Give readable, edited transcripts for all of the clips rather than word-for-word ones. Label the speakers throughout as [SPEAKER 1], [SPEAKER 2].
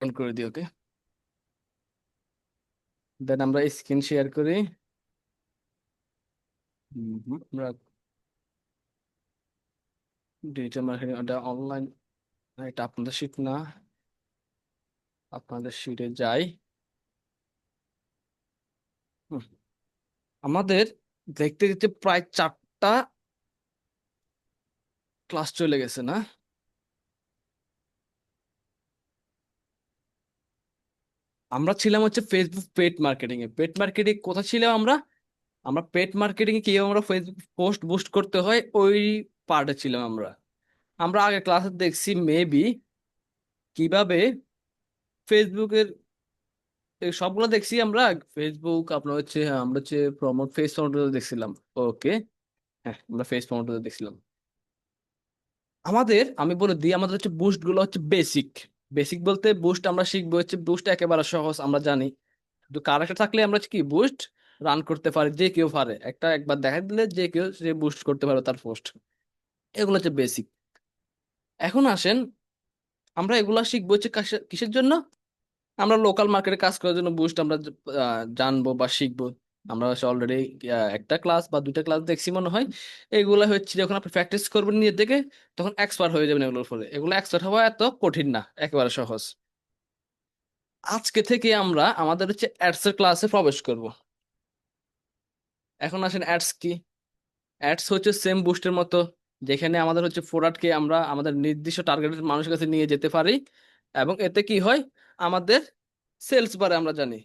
[SPEAKER 1] On করে দিই ওকে। দেন আমরা স্ক্রিন শেয়ার করি। আমরা ডিজিটাল মার্কেটিং, ওটা অনলাইন, এটা আপনাদের শিট না, আপনাদের শিটে যাই। হুম, আমাদের দেখতে দেখতে প্রায় 4টা ক্লাস চলে গেছে না? আমরা ছিলাম হচ্ছে ফেসবুক পেড মার্কেটিং এ। পেড মার্কেটিং কোথায় ছিলাম আমরা? আমরা পেড মার্কেটিং এ কিভাবে আমরা ফেসবুক পোস্ট বুস্ট করতে হয় ওই পার্টে ছিলাম আমরা। আমরা আগে ক্লাসে দেখছি মেবি কিভাবে ফেসবুকের সবগুলো দেখছি আমরা। ফেসবুক আপনার হচ্ছে, হ্যাঁ, আমরা হচ্ছে প্রমোট ফেস প্রমোট দেখছিলাম। ওকে, হ্যাঁ, আমরা ফেস প্রমোট দেখছিলাম। আমাদের আমি বলে দিই, আমাদের হচ্ছে বুস্ট গুলো হচ্ছে বেসিক। বেসিক বলতে বুস্ট আমরা শিখবো হচ্ছে বুস্ট একেবারে সহজ আমরা জানি। কিন্তু কারেক্ট থাকলে আমরা হচ্ছে কি বুস্ট রান করতে পারি, যে কেউ পারে, একবার দেখা দিলে যে কেউ সে বুস্ট করতে পারবে তার পোস্ট। এগুলো হচ্ছে বেসিক। এখন আসেন, আমরা এগুলা শিখবো হচ্ছে কিসের জন্য? আমরা লোকাল মার্কেটে কাজ করার জন্য বুস্ট আমরা জানবো বা শিখবো। আমরা অলরেডি একটা ক্লাস বা দুইটা ক্লাস দেখছি মনে হয়। এগুলা হচ্ছে যখন আপনি প্র্যাকটিস করবেন নিজে থেকে, তখন এক্সপার্ট হয়ে যাবেন এগুলোর ফলে। এগুলো এক্সপার্ট হওয়া এত কঠিন না, একেবারে সহজ। আজকে থেকে আমরা আমাদের হচ্ছে অ্যাডস এর ক্লাসে প্রবেশ করব। এখন আসেন, অ্যাডস কি? অ্যাডস হচ্ছে সেম বুস্টের মতো, যেখানে আমাদের হচ্ছে প্রোডাক্টকে আমরা আমাদের নির্দিষ্ট টার্গেটেড মানুষের কাছে নিয়ে যেতে পারি। এবং এতে কি হয়, আমাদের সেলস বাড়ে আমরা জানি।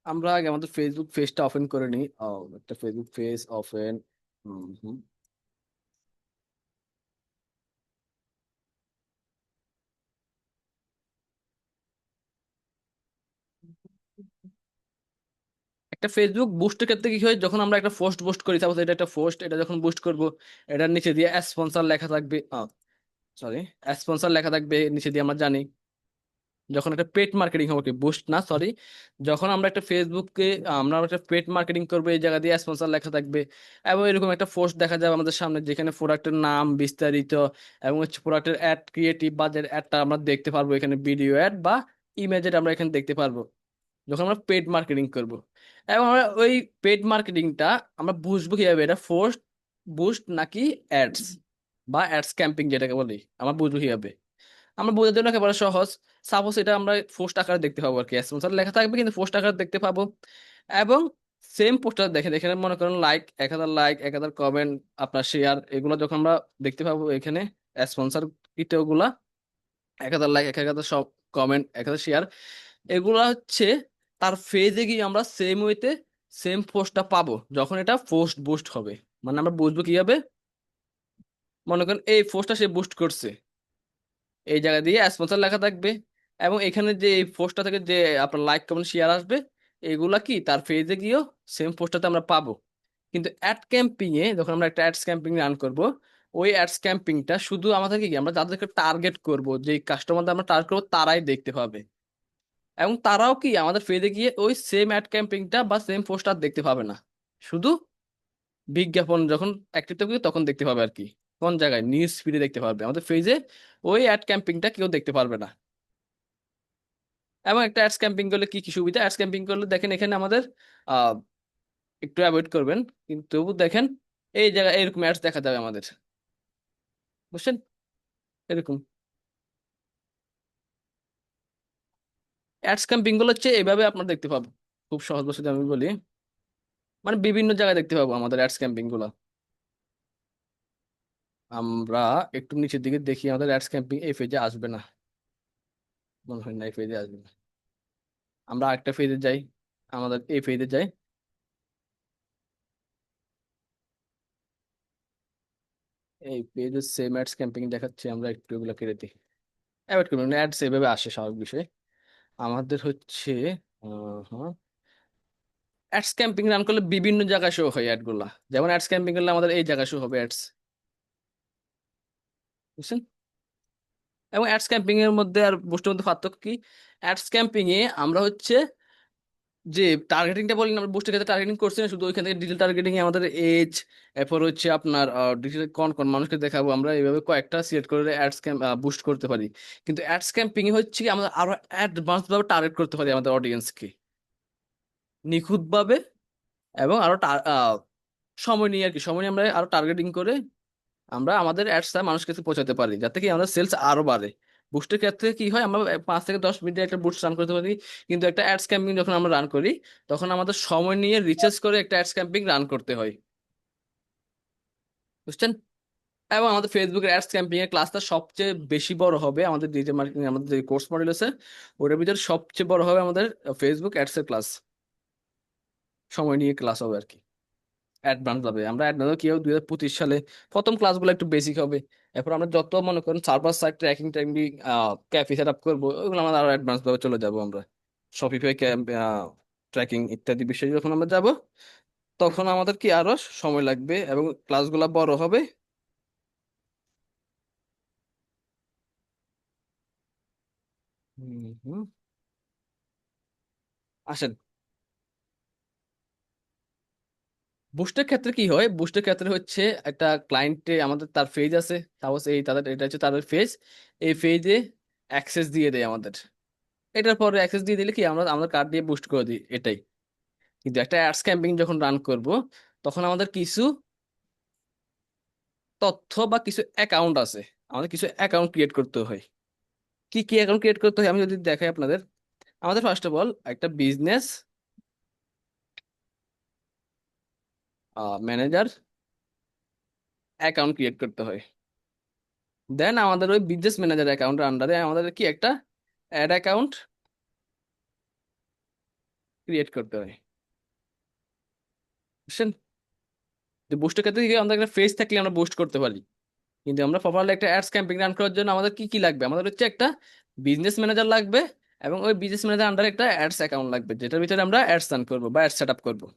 [SPEAKER 1] আমরা আগে আমাদের ফেসবুক পেজটা ওপেন করে নিই। একটা ফেসবুক পেজ ওপেন। একটা ফেসবুক বুস্টের ক্ষেত্রে কি হয়, যখন আমরা একটা পোস্ট বুস্ট করি, সাপোজ এটা একটা পোস্ট, এটা যখন বুস্ট করব, এটার নিচে দিয়ে স্পন্সর লেখা থাকবে। সরি, স্পন্সর লেখা থাকবে নিচে দিয়ে, আমরা জানি। যখন একটা পেড মার্কেটিং হবে, বুস্ট না, সরি, যখন আমরা একটা ফেসবুকে আমরা একটা পেড মার্কেটিং করবো, এই জায়গা দিয়ে স্পন্সর লেখা থাকবে। এবং এরকম একটা পোস্ট দেখা যাবে আমাদের সামনে, যেখানে প্রোডাক্টের নাম বিস্তারিত এবং হচ্ছে প্রোডাক্টের অ্যাড, ক্রিয়েটিভ বা যে অ্যাডটা আমরা দেখতে পারবো এখানে, ভিডিও অ্যাড বা ইমেজের আমরা এখানে দেখতে পারবো যখন আমরা পেড মার্কেটিং করব। এবং আমরা ওই পেড মার্কেটিংটা আমরা বুঝবো কিভাবে এটা পোস্ট বুস্ট নাকি অ্যাডস বা অ্যাডস ক্যাম্পিং যেটাকে বলি, আমরা বুঝবো কিভাবে? আমরা বোঝার জন্য একেবারে সহজ। সাপোজ এটা আমরা পোস্ট আকারে দেখতে পাবো আর কি, স্পন্সর লেখা থাকবে কিন্তু পোস্ট আকারে দেখতে পাবো। এবং সেম পোস্টার দেখেন, এখানে মনে করেন লাইক 1,000, লাইক 1,000, কমেন্ট, আপনার শেয়ার, এগুলো যখন আমরা দেখতে পাবো এখানে স্পন্সর গুলা, 1,000 লাইক, 1,000 সব কমেন্ট, 1,000 শেয়ার, এগুলা হচ্ছে তার ফেজে গিয়ে আমরা সেম ওয়েতে সেম পোস্টটা পাবো যখন এটা পোস্ট বুস্ট হবে। মানে আমরা বুঝবো কিভাবে, মনে করেন এই পোস্টটা সে বুস্ট করছে, এই জায়গা দিয়ে স্পন্সর লেখা থাকবে। এবং এখানে যে এই পোস্টটা থেকে যে আপনার লাইক কমেন্ট শেয়ার আসবে, এগুলা কি তার পেজে গিয়েও সেম পোস্টটাতে আমরা পাবো। কিন্তু অ্যাড ক্যাম্পিং এ যখন আমরা একটা অ্যাডস ক্যাম্পিং রান করব, ওই অ্যাডস ক্যাম্পিংটা শুধু আমাদেরকে কি, আমরা যাদেরকে টার্গেট করব, যে কাস্টমারদের আমরা টার্গেট করবো, তারাই দেখতে পাবে। এবং তারাও কি আমাদের পেজে গিয়ে ওই সেম অ্যাড ক্যাম্পিংটা বা সেম পোস্টার দেখতে পাবে না। শুধু বিজ্ঞাপন যখন অ্যাক্টিভ থাকবে তখন দেখতে পাবে আর কি। কোন জায়গায়? নিউজ ফিডে দেখতে পারবে, আমাদের পেজে ওই অ্যাড ক্যাম্পিংটা কেউ দেখতে পারবে না। এবং একটা অ্যাডস ক্যাম্পিং করলে কি কি সুবিধা? অ্যাডস ক্যাম্পিং করলে দেখেন এখানে আমাদের আহ একটু অ্যাভয়েড করবেন, কিন্তু তবু দেখেন এই জায়গায় এরকম অ্যাডস দেখা যাবে আমাদের, বুঝছেন? এরকম অ্যাডস ক্যাম্পিং গুলো হচ্ছে এইভাবে আপনার দেখতে পাবো। খুব সহজ ভাষায় আমি বলি, মানে বিভিন্ন জায়গায় দেখতে পাবো আমাদের অ্যাডস ক্যাম্পিং গুলো। আমরা একটু নিচের দিকে দেখি, আমাদের অ্যাডস ক্যাম্পিং এই পেজে আসবে না, মনে হয় না এই পেজে আসবে না। আমরা আরেকটা পেজে যাই, আমাদের এই পেজে যাই। এই পেজে সেম অ্যাডস ক্যাম্পিং দেখাচ্ছে, আমরা একটু এগুলো কেটে দিই। অ্যাভয়েড করবেন, অ্যাডস এভাবে আসে স্বাভাবিক বিষয়। আমাদের হচ্ছে হ্যাঁ, অ্যাডস ক্যাম্পিং রান করলে বিভিন্ন জায়গায় শো হয় অ্যাড গুলা। যেমন অ্যাডস ক্যাম্পিং করলে আমাদের এই জায়গায় শো হবে অ্যাডস, বুঝছেন? এবং অ্যাডস ক্যাম্পিং এর মধ্যে আর বুস্টের মধ্যে পার্থক্য কি? অ্যাডস ক্যাম্পিং এ আমরা হচ্ছে যে টার্গেটিংটা বলেন, আমরা বুস্টের ক্ষেত্রে টার্গেটিং করছি না, শুধু ওইখান থেকে ডিজিটাল টার্গেটিং এ আমাদের এজ, এরপর হচ্ছে আপনার ডিজিটাল কোন কোন মানুষকে দেখাবো, আমরা এইভাবে কয়েকটা সিলেক্ট করে অ্যাডস ক্যাম্প বুস্ট করতে পারি। কিন্তু অ্যাডস ক্যাম্পিং হচ্ছে কি আমরা আরো অ্যাডভান্স ভাবে টার্গেট করতে পারি আমাদের অডিয়েন্সকে নিখুঁত ভাবে, এবং আরো সময় নিয়ে আর কি, সময় নিয়ে আমরা আরো টার্গেটিং করে আমরা আমাদের অ্যাডসটা মানুষের কাছে পৌঁছাতে পারি, যাতে কি আমাদের সেলস আরো বাড়ে। বুস্টের ক্ষেত্রে কি হয়, আমরা 5 থেকে 10 মিনিটে একটা বুস্ট রান করতে পারি, কিন্তু একটা অ্যাডস ক্যাম্পিং যখন আমরা রান করি, তখন আমাদের সময় নিয়ে রিচার্জ করে একটা অ্যাডস ক্যাম্পিং রান করতে হয়। বুঝছেন? এবং আমাদের ফেসবুকের অ্যাডস ক্যাম্পিং এর ক্লাসটা সবচেয়ে বেশি বড় হবে আমাদের ডিজিটাল মার্কেটিং, আমাদের যে কোর্স মডেল আছে ওটার ভিতরে সবচেয়ে বড় হবে আমাদের ফেসবুক অ্যাডস এর ক্লাস, সময় নিয়ে ক্লাস হবে আর কি। অ্যাডভান্স হবে, আমরা অ্যাডভান্স কি হবে 2025 সালে প্রথম ক্লাসগুলো একটু বেসিক হবে, এরপর আমরা যত মনে করেন server side tracking tracking cafe set up করবো, ওগুলো আমরা আরো অ্যাডভান্স ভাবে চলে যাবো আমরা। শপিফাই ট্র্যাকিং ইত্যাদি বিষয়ে যখন আমরা যাব, তখন আমাদের কি আরো সময় লাগবে এবং ক্লাসগুলো বড় হবে। হুম হুম। আসেন, বুস্টের ক্ষেত্রে কি হয়, বুস্টের ক্ষেত্রে হচ্ছে একটা ক্লায়েন্টে আমাদের তার ফেজ আছে, সাপোজ এই তাদের এটা হচ্ছে তাদের ফেজ, এই ফেজে অ্যাক্সেস দিয়ে দেয় আমাদের, এটার পরে অ্যাক্সেস দিয়ে দিলে কি আমরা আমাদের কার্ড দিয়ে বুস্ট করে দিই এটাই। কিন্তু একটা অ্যাডস ক্যাম্পেইন যখন রান করব, তখন আমাদের কিছু তথ্য বা কিছু অ্যাকাউন্ট আছে, আমাদের কিছু অ্যাকাউন্ট ক্রিয়েট করতে হয়। কি কি অ্যাকাউন্ট ক্রিয়েট করতে হয় আমি যদি দেখাই আপনাদের, আমাদের ফার্স্ট অফ অল একটা বিজনেস ম্যানেজার অ্যাকাউন্ট ক্রিয়েট করতে হয়। দেন আমাদের ওই বিজনেস ম্যানেজার অ্যাকাউন্টের আন্ডারে আমাদের কি একটা অ্যাড অ্যাকাউন্ট ক্রিয়েট করতে হয়। বুঝছেন? যে বুস্টের ক্ষেত্রে কি আমাদের একটা ফেজ থাকলে আমরা বুস্ট করতে পারি, কিন্তু আমরা প্রপারলি একটা অ্যাডস ক্যাম্পেইন রান করার জন্য আমাদের কি কি লাগবে, আমাদের হচ্ছে একটা বিজনেস ম্যানেজার লাগবে, এবং ওই বিজনেস ম্যানেজার আন্ডারে একটা অ্যাডস অ্যাকাউন্ট লাগবে, যেটার ভিতরে আমরা অ্যাডস রান করবো বা অ্যাড সেট আপ করবো।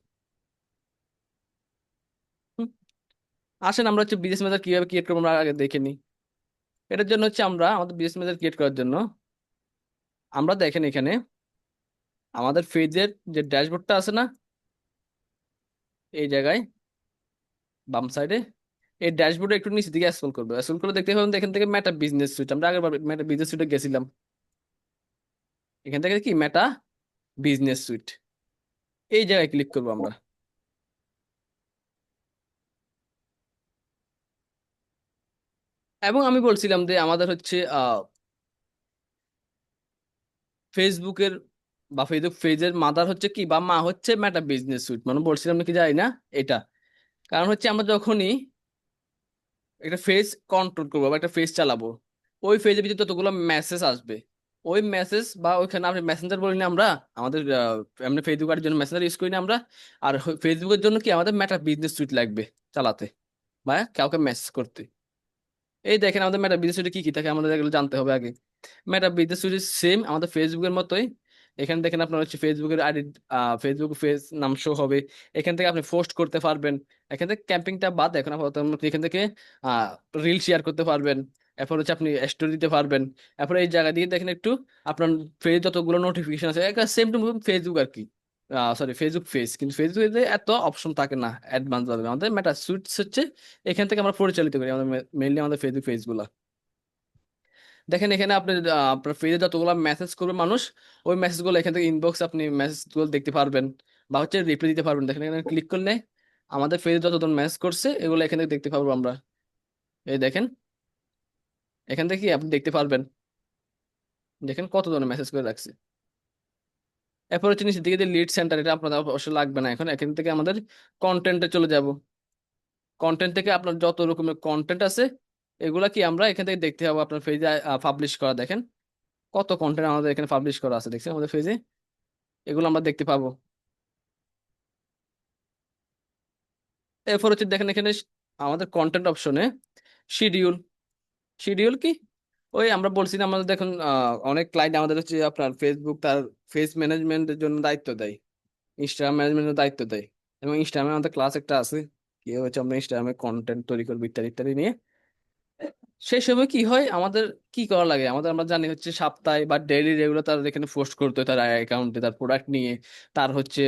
[SPEAKER 1] হুম, আসেন আমরা হচ্ছে বিজনেস ম্যানেজার কিভাবে ক্রিয়েট করবো আমরা আগে দেখে নিই। এটার জন্য হচ্ছে আমরা আমাদের বিজনেস ম্যানেজার ক্রিয়েট করার জন্য আমরা দেখেন এখানে আমাদের পেজের যে ড্যাশবোর্ডটা আছে না, এই জায়গায় বাম সাইডে, এই ড্যাশবোর্ডে একটু নিচে দিকে স্ক্রল করবো, স্ক্রল করে দেখতে পাবেন এখান থেকে মেটা বিজনেস সুইট, আমরা আগের মেটা বিজনেস সুইটে গেছিলাম, এখান থেকে কি মেটা বিজনেস সুইট, এই জায়গায় ক্লিক করবো আমরা। এবং আমি বলছিলাম যে আমাদের হচ্ছে ফেসবুকের বা ফেসবুক পেজের মাদার হচ্ছে কি বা মা হচ্ছে মেটা বিজনেস সুইট, মানে বলছিলাম নাকি যাই না এটা, কারণ হচ্ছে আমরা যখনই একটা ফেজ কন্ট্রোল করবো বা একটা ফেজ চালাবো, ওই ফেজের ভিতরে ততগুলো মেসেজ আসবে, ওই মেসেজ বা ওইখানে আপনি মেসেঞ্জার বলি না আমরা, আমাদের এমনি ফেসবুকের জন্য মেসেঞ্জার ইউজ করি না আমরা, আর ফেসবুকের জন্য কি আমাদের মেটা বিজনেস সুইট লাগবে চালাতে বা কাউকে মেসেজ করতে। এই দেখেন আমাদের মেটা বিজনেস সুইটে কি কি থাকে আমাদের এগুলো জানতে হবে আগে। মেটা বিজনেস সুইট সেম আমাদের ফেসবুকের মতোই, এখানে দেখেন আপনার হচ্ছে ফেসবুকের আইডি, ফেসবুক পেজ নাম শো হবে, এখান থেকে আপনি পোস্ট করতে পারবেন, এখান থেকে ক্যাম্পিংটা বাদ এখন আপাতত আপনি এখান থেকে রিল শেয়ার করতে পারবেন, এরপর হচ্ছে আপনি স্টোরি দিতে পারবেন, এরপর এই জায়গা দিয়ে দেখেন একটু আপনার ফেজ যতগুলো নোটিফিকেশন আছে একটা সেম টু ফেসবুক আর কি, সরি ফেসবুক ফেজ, কিন্তু ফেসবুকে এত অপশন থাকে না অ্যাডভান্স ভাবে, আমাদের মেটা সুইটস হচ্ছে এখান থেকে আমরা পরিচালিত করি আমাদের মেইনলি আমাদের ফেসবুক পেজ গুলা। দেখেন এখানে আপনি আপনার পেজে যতগুলো মেসেজ করবে মানুষ, ওই মেসেজগুলো এখান থেকে ইনবক্স আপনি মেসেজগুলো দেখতে পারবেন বা হচ্ছে রিপ্লাই দিতে পারবেন। দেখেন এখানে ক্লিক করলে আমাদের পেজে যতজন মেসেজ করছে এগুলো এখান থেকে দেখতে পারবো আমরা। এই দেখেন এখান থেকে কি আপনি দেখতে পারবেন, দেখেন কতজনের মেসেজ করে রাখছে। এরপর হচ্ছে নিচের দিকে যে লিড সেন্টার, এটা আপনাদের অবশ্যই লাগবে না, এখন এখান থেকে আমাদের কন্টেন্টে চলে যাব। কন্টেন্ট থেকে আপনার যত রকমের কন্টেন্ট আছে এগুলা কি আমরা এখান থেকে দেখতে পাবো আপনার পেজে পাবলিশ করা, দেখেন কত কন্টেন্ট আমাদের এখানে পাবলিশ করা আছে দেখছেন আমাদের পেজে, এগুলো আমরা দেখতে পাবো। এরপর হচ্ছে দেখেন এখানে আমাদের কন্টেন্ট অপশনে শিডিউল, শিডিউল কি, ওই আমরা বলছি না আমাদের দেখুন অনেক ক্লায়েন্ট আমাদের হচ্ছে আপনার ফেসবুক তার ফেস ম্যানেজমেন্টের জন্য দায়িত্ব দেয়, ইনস্টাগ্রাম ম্যানেজমেন্টের দায়িত্ব দেয়, এবং ইনস্টাগ্রামে আমাদের ক্লাস একটা আছে কি হচ্ছে আমরা ইনস্টাগ্রামে কন্টেন্ট তৈরি করবো ইত্যাদি ইত্যাদি নিয়ে সেই সময় কি হয় আমাদের, কি করা লাগে আমাদের, আমরা জানি হচ্ছে সপ্তাহে বা ডেইলি রেগুলার তার এখানে পোস্ট করতে হয় তার অ্যাকাউন্টে তার প্রোডাক্ট নিয়ে, তার হচ্ছে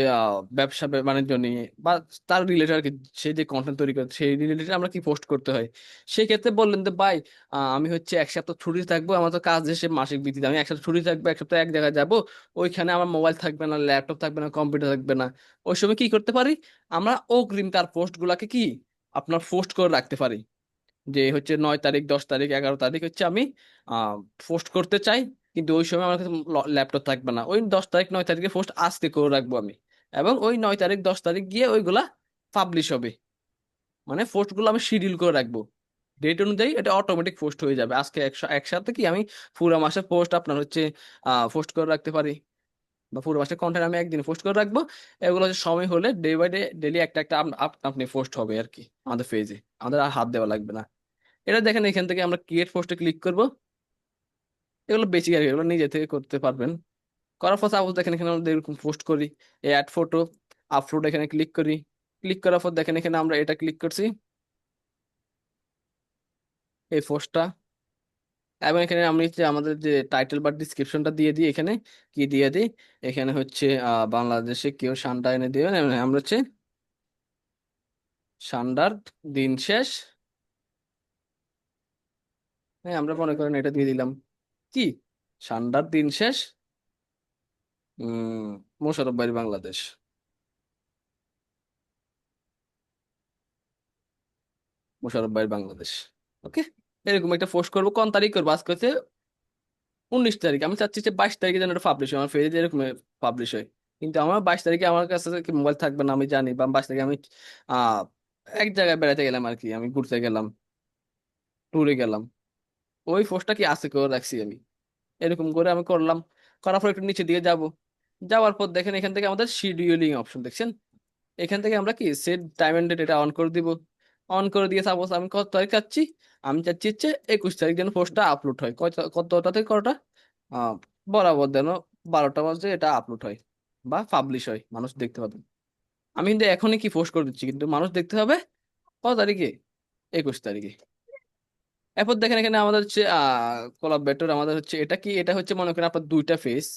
[SPEAKER 1] ব্যবসা বাণিজ্য নিয়ে বা তার রিলেটেড আর কি, সে যে কন্টেন্ট তৈরি করে সেই রিলেটেড আমরা কি পোস্ট করতে হয়। সেই ক্ষেত্রে বললেন যে ভাই আমি হচ্ছে এক সপ্তাহ ছুটি থাকবো, আমার তো কাজ এসে মাসিক ভিত্তিতে আমি এক সপ্তাহ ছুটি থাকবো, এক সপ্তাহ এক জায়গায় যাবো, ওইখানে আমার মোবাইল থাকবে না, ল্যাপটপ থাকবে না, কম্পিউটার থাকবে না। ওই সময় কি করতে পারি, আমরা অগ্রিম তার পোস্ট গুলাকে কি আপনার পোস্ট করে রাখতে পারি, যে হচ্ছে 9 তারিখ 10 তারিখ 11 তারিখ হচ্ছে আমি পোস্ট করতে চাই, কিন্তু ওই সময় আমার কাছে ল্যাপটপ থাকবে না, ওই 10 তারিখ 9 তারিখে পোস্ট আজকে করে রাখবো আমি, এবং ওই 9 তারিখ 10 তারিখ গিয়ে ওইগুলা পাবলিশ হবে। মানে পোস্ট গুলো আমি শিডিউল করে রাখবো, ডেট অনুযায়ী এটা অটোমেটিক পোস্ট হয়ে যাবে। আজকে একসাথে কি আমি পুরো মাসের পোস্ট আপনার হচ্ছে পোস্ট করে রাখতে পারি, বা পুরো মাসের কন্টেন্ট আমি একদিন পোস্ট করে রাখবো। এগুলো হচ্ছে সময় হলে ডে বাই ডে ডেলি একটা একটা আপনি পোস্ট হবে আর কি আমাদের পেজে, আমাদের আর হাত দেওয়া লাগবে না। এটা দেখেন এখান থেকে আমরা ক্রিয়েট পোস্টে ক্লিক করব, এগুলো বেশি আর কি, এগুলো নিজে থেকে করতে পারবেন। করার পর সাপোজ দেখেন এখানে আমরা এরকম পোস্ট করি, অ্যাড ফটো, আপলোড, এখানে ক্লিক করি। ক্লিক করার পর দেখেন এখানে আমরা এটা ক্লিক করছি, এই পোস্টটা, এবং এখানে আমি হচ্ছে আমাদের যে টাইটেল বা ডিসক্রিপশনটা দিয়ে দিই, এখানে কি দিয়ে দিই, এখানে হচ্ছে বাংলাদেশে কেউ সান্ডা এনে দিবেন, মানে আমরা হচ্ছে সান্ডার দিন শেষ, হ্যাঁ আমরা মনে করেন এটা দিয়ে দিলাম, কি সান্ডার দিন শেষ, মোশারফ বাড়ি বাংলাদেশ, মোশারফ ভাই বাংলাদেশ। ওকে, এরকম একটা পোস্ট করবো, কোন তারিখ করবো, আজকে হচ্ছে 19 তারিখ, আমি চাচ্ছি যে 22 তারিখে যেন এটা পাবলিশ হয়, আমার পেজে এরকম পাবলিশ হয়। কিন্তু আমার 22 তারিখে আমার কাছে মোবাইল থাকবে না আমি জানি, বা 22 তারিখে আমি আহ এক জায়গায় বেড়াতে গেলাম আর কি, আমি ঘুরতে গেলাম, ট্যুরে গেলাম, ওই পোস্টটা কি আছে করে রাখছি আমি, এরকম করে আমি করলাম। করার পর একটু নিচে দিয়ে যাব, যাওয়ার পর দেখেন এখান থেকে আমাদের শিডিউলিং অপশন দেখছেন, এখান থেকে আমরা কি সেট টাইম এন্ড ডেট এটা অন করে দিব। অন করে দিয়ে সাপোজ আমি কত তারিখ চাচ্ছি, আমি চাচ্ছি হচ্ছে 21 তারিখ যেন পোস্টটা আপলোড হয়, কতটা থেকে কতটা, আহ বরাবর যেন 12টা বাজে এটা আপলোড হয় বা পাবলিশ হয়, মানুষ দেখতে পাবে। আমি কিন্তু এখনই কি পোস্ট করে দিচ্ছি, কিন্তু মানুষ দেখতে হবে কত তারিখে, 21 তারিখে। এরপর দেখেন এখানে আমাদের হচ্ছে কোলাবরেটর, আমাদের হচ্ছে এটা কি, এটা হচ্ছে মনে করেন আপনার দুইটা face,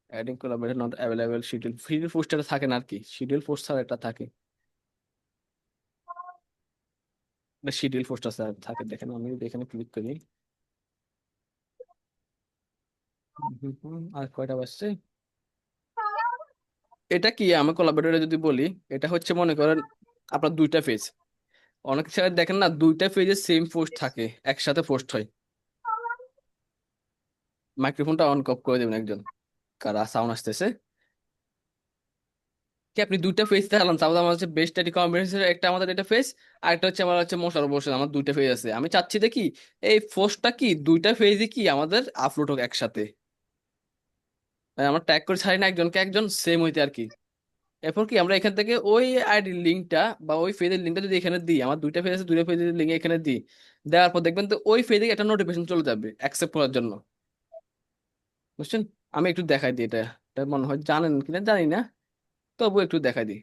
[SPEAKER 1] adding collaborator not available, schedule schedule poster থাকে না আর কি, শিডিউল পোস্ট ছাড়া এটা থাকে, শিডিউল পোস্টার থাকে, দেখেন আমি যদি এখানে ক্লিক করি, আর কয়টা বাজছে, এটা কি আমি কোলাবরেটরে যদি বলি, এটা হচ্ছে মনে করেন আপনার দুইটা পেজ, অনেক সময় দেখেন না দুইটা পেজে সেম পোস্ট থাকে, একসাথে পোস্ট হয়। মাইক্রোফোনটা অন অফ করে দেবেন একজন, কারা সাউন্ড আসতেছে, কি আপনি দুইটা পেজ দেখালাম, তাহলে আমার হচ্ছে বেস্ট এটি কম্বিনেশন, একটা আমাদের এটা ফেস, আর একটা হচ্ছে আমার হচ্ছে মশার বসে, আমার দুইটা পেজ আছে, আমি চাচ্ছি দেখি এই পোস্টটা কি দুইটা পেজে কি আমাদের আপলোড হোক একসাথে, মানে আমরা ট্যাগ করে ছাড়ি না একজনকে একজন সেম হইতে আর কি। এরপর কি আমরা এখান থেকে ওই আইডি লিঙ্কটা বা ওই পেজের লিঙ্কটা যদি এখানে দিই, আমার দুইটা পেজ আছে, দুইটা পেজের লিঙ্ক এখানে দিই, দেওয়ার পর দেখবেন তো ওই পেজে একটা নোটিফিকেশন চলে যাবে অ্যাকসেপ্ট করার জন্য, বুঝছেন। আমি একটু দেখাই দিই এটা, এটা মনে হয় জানেন কিনা জানি না, তবু একটু দেখাই দিই।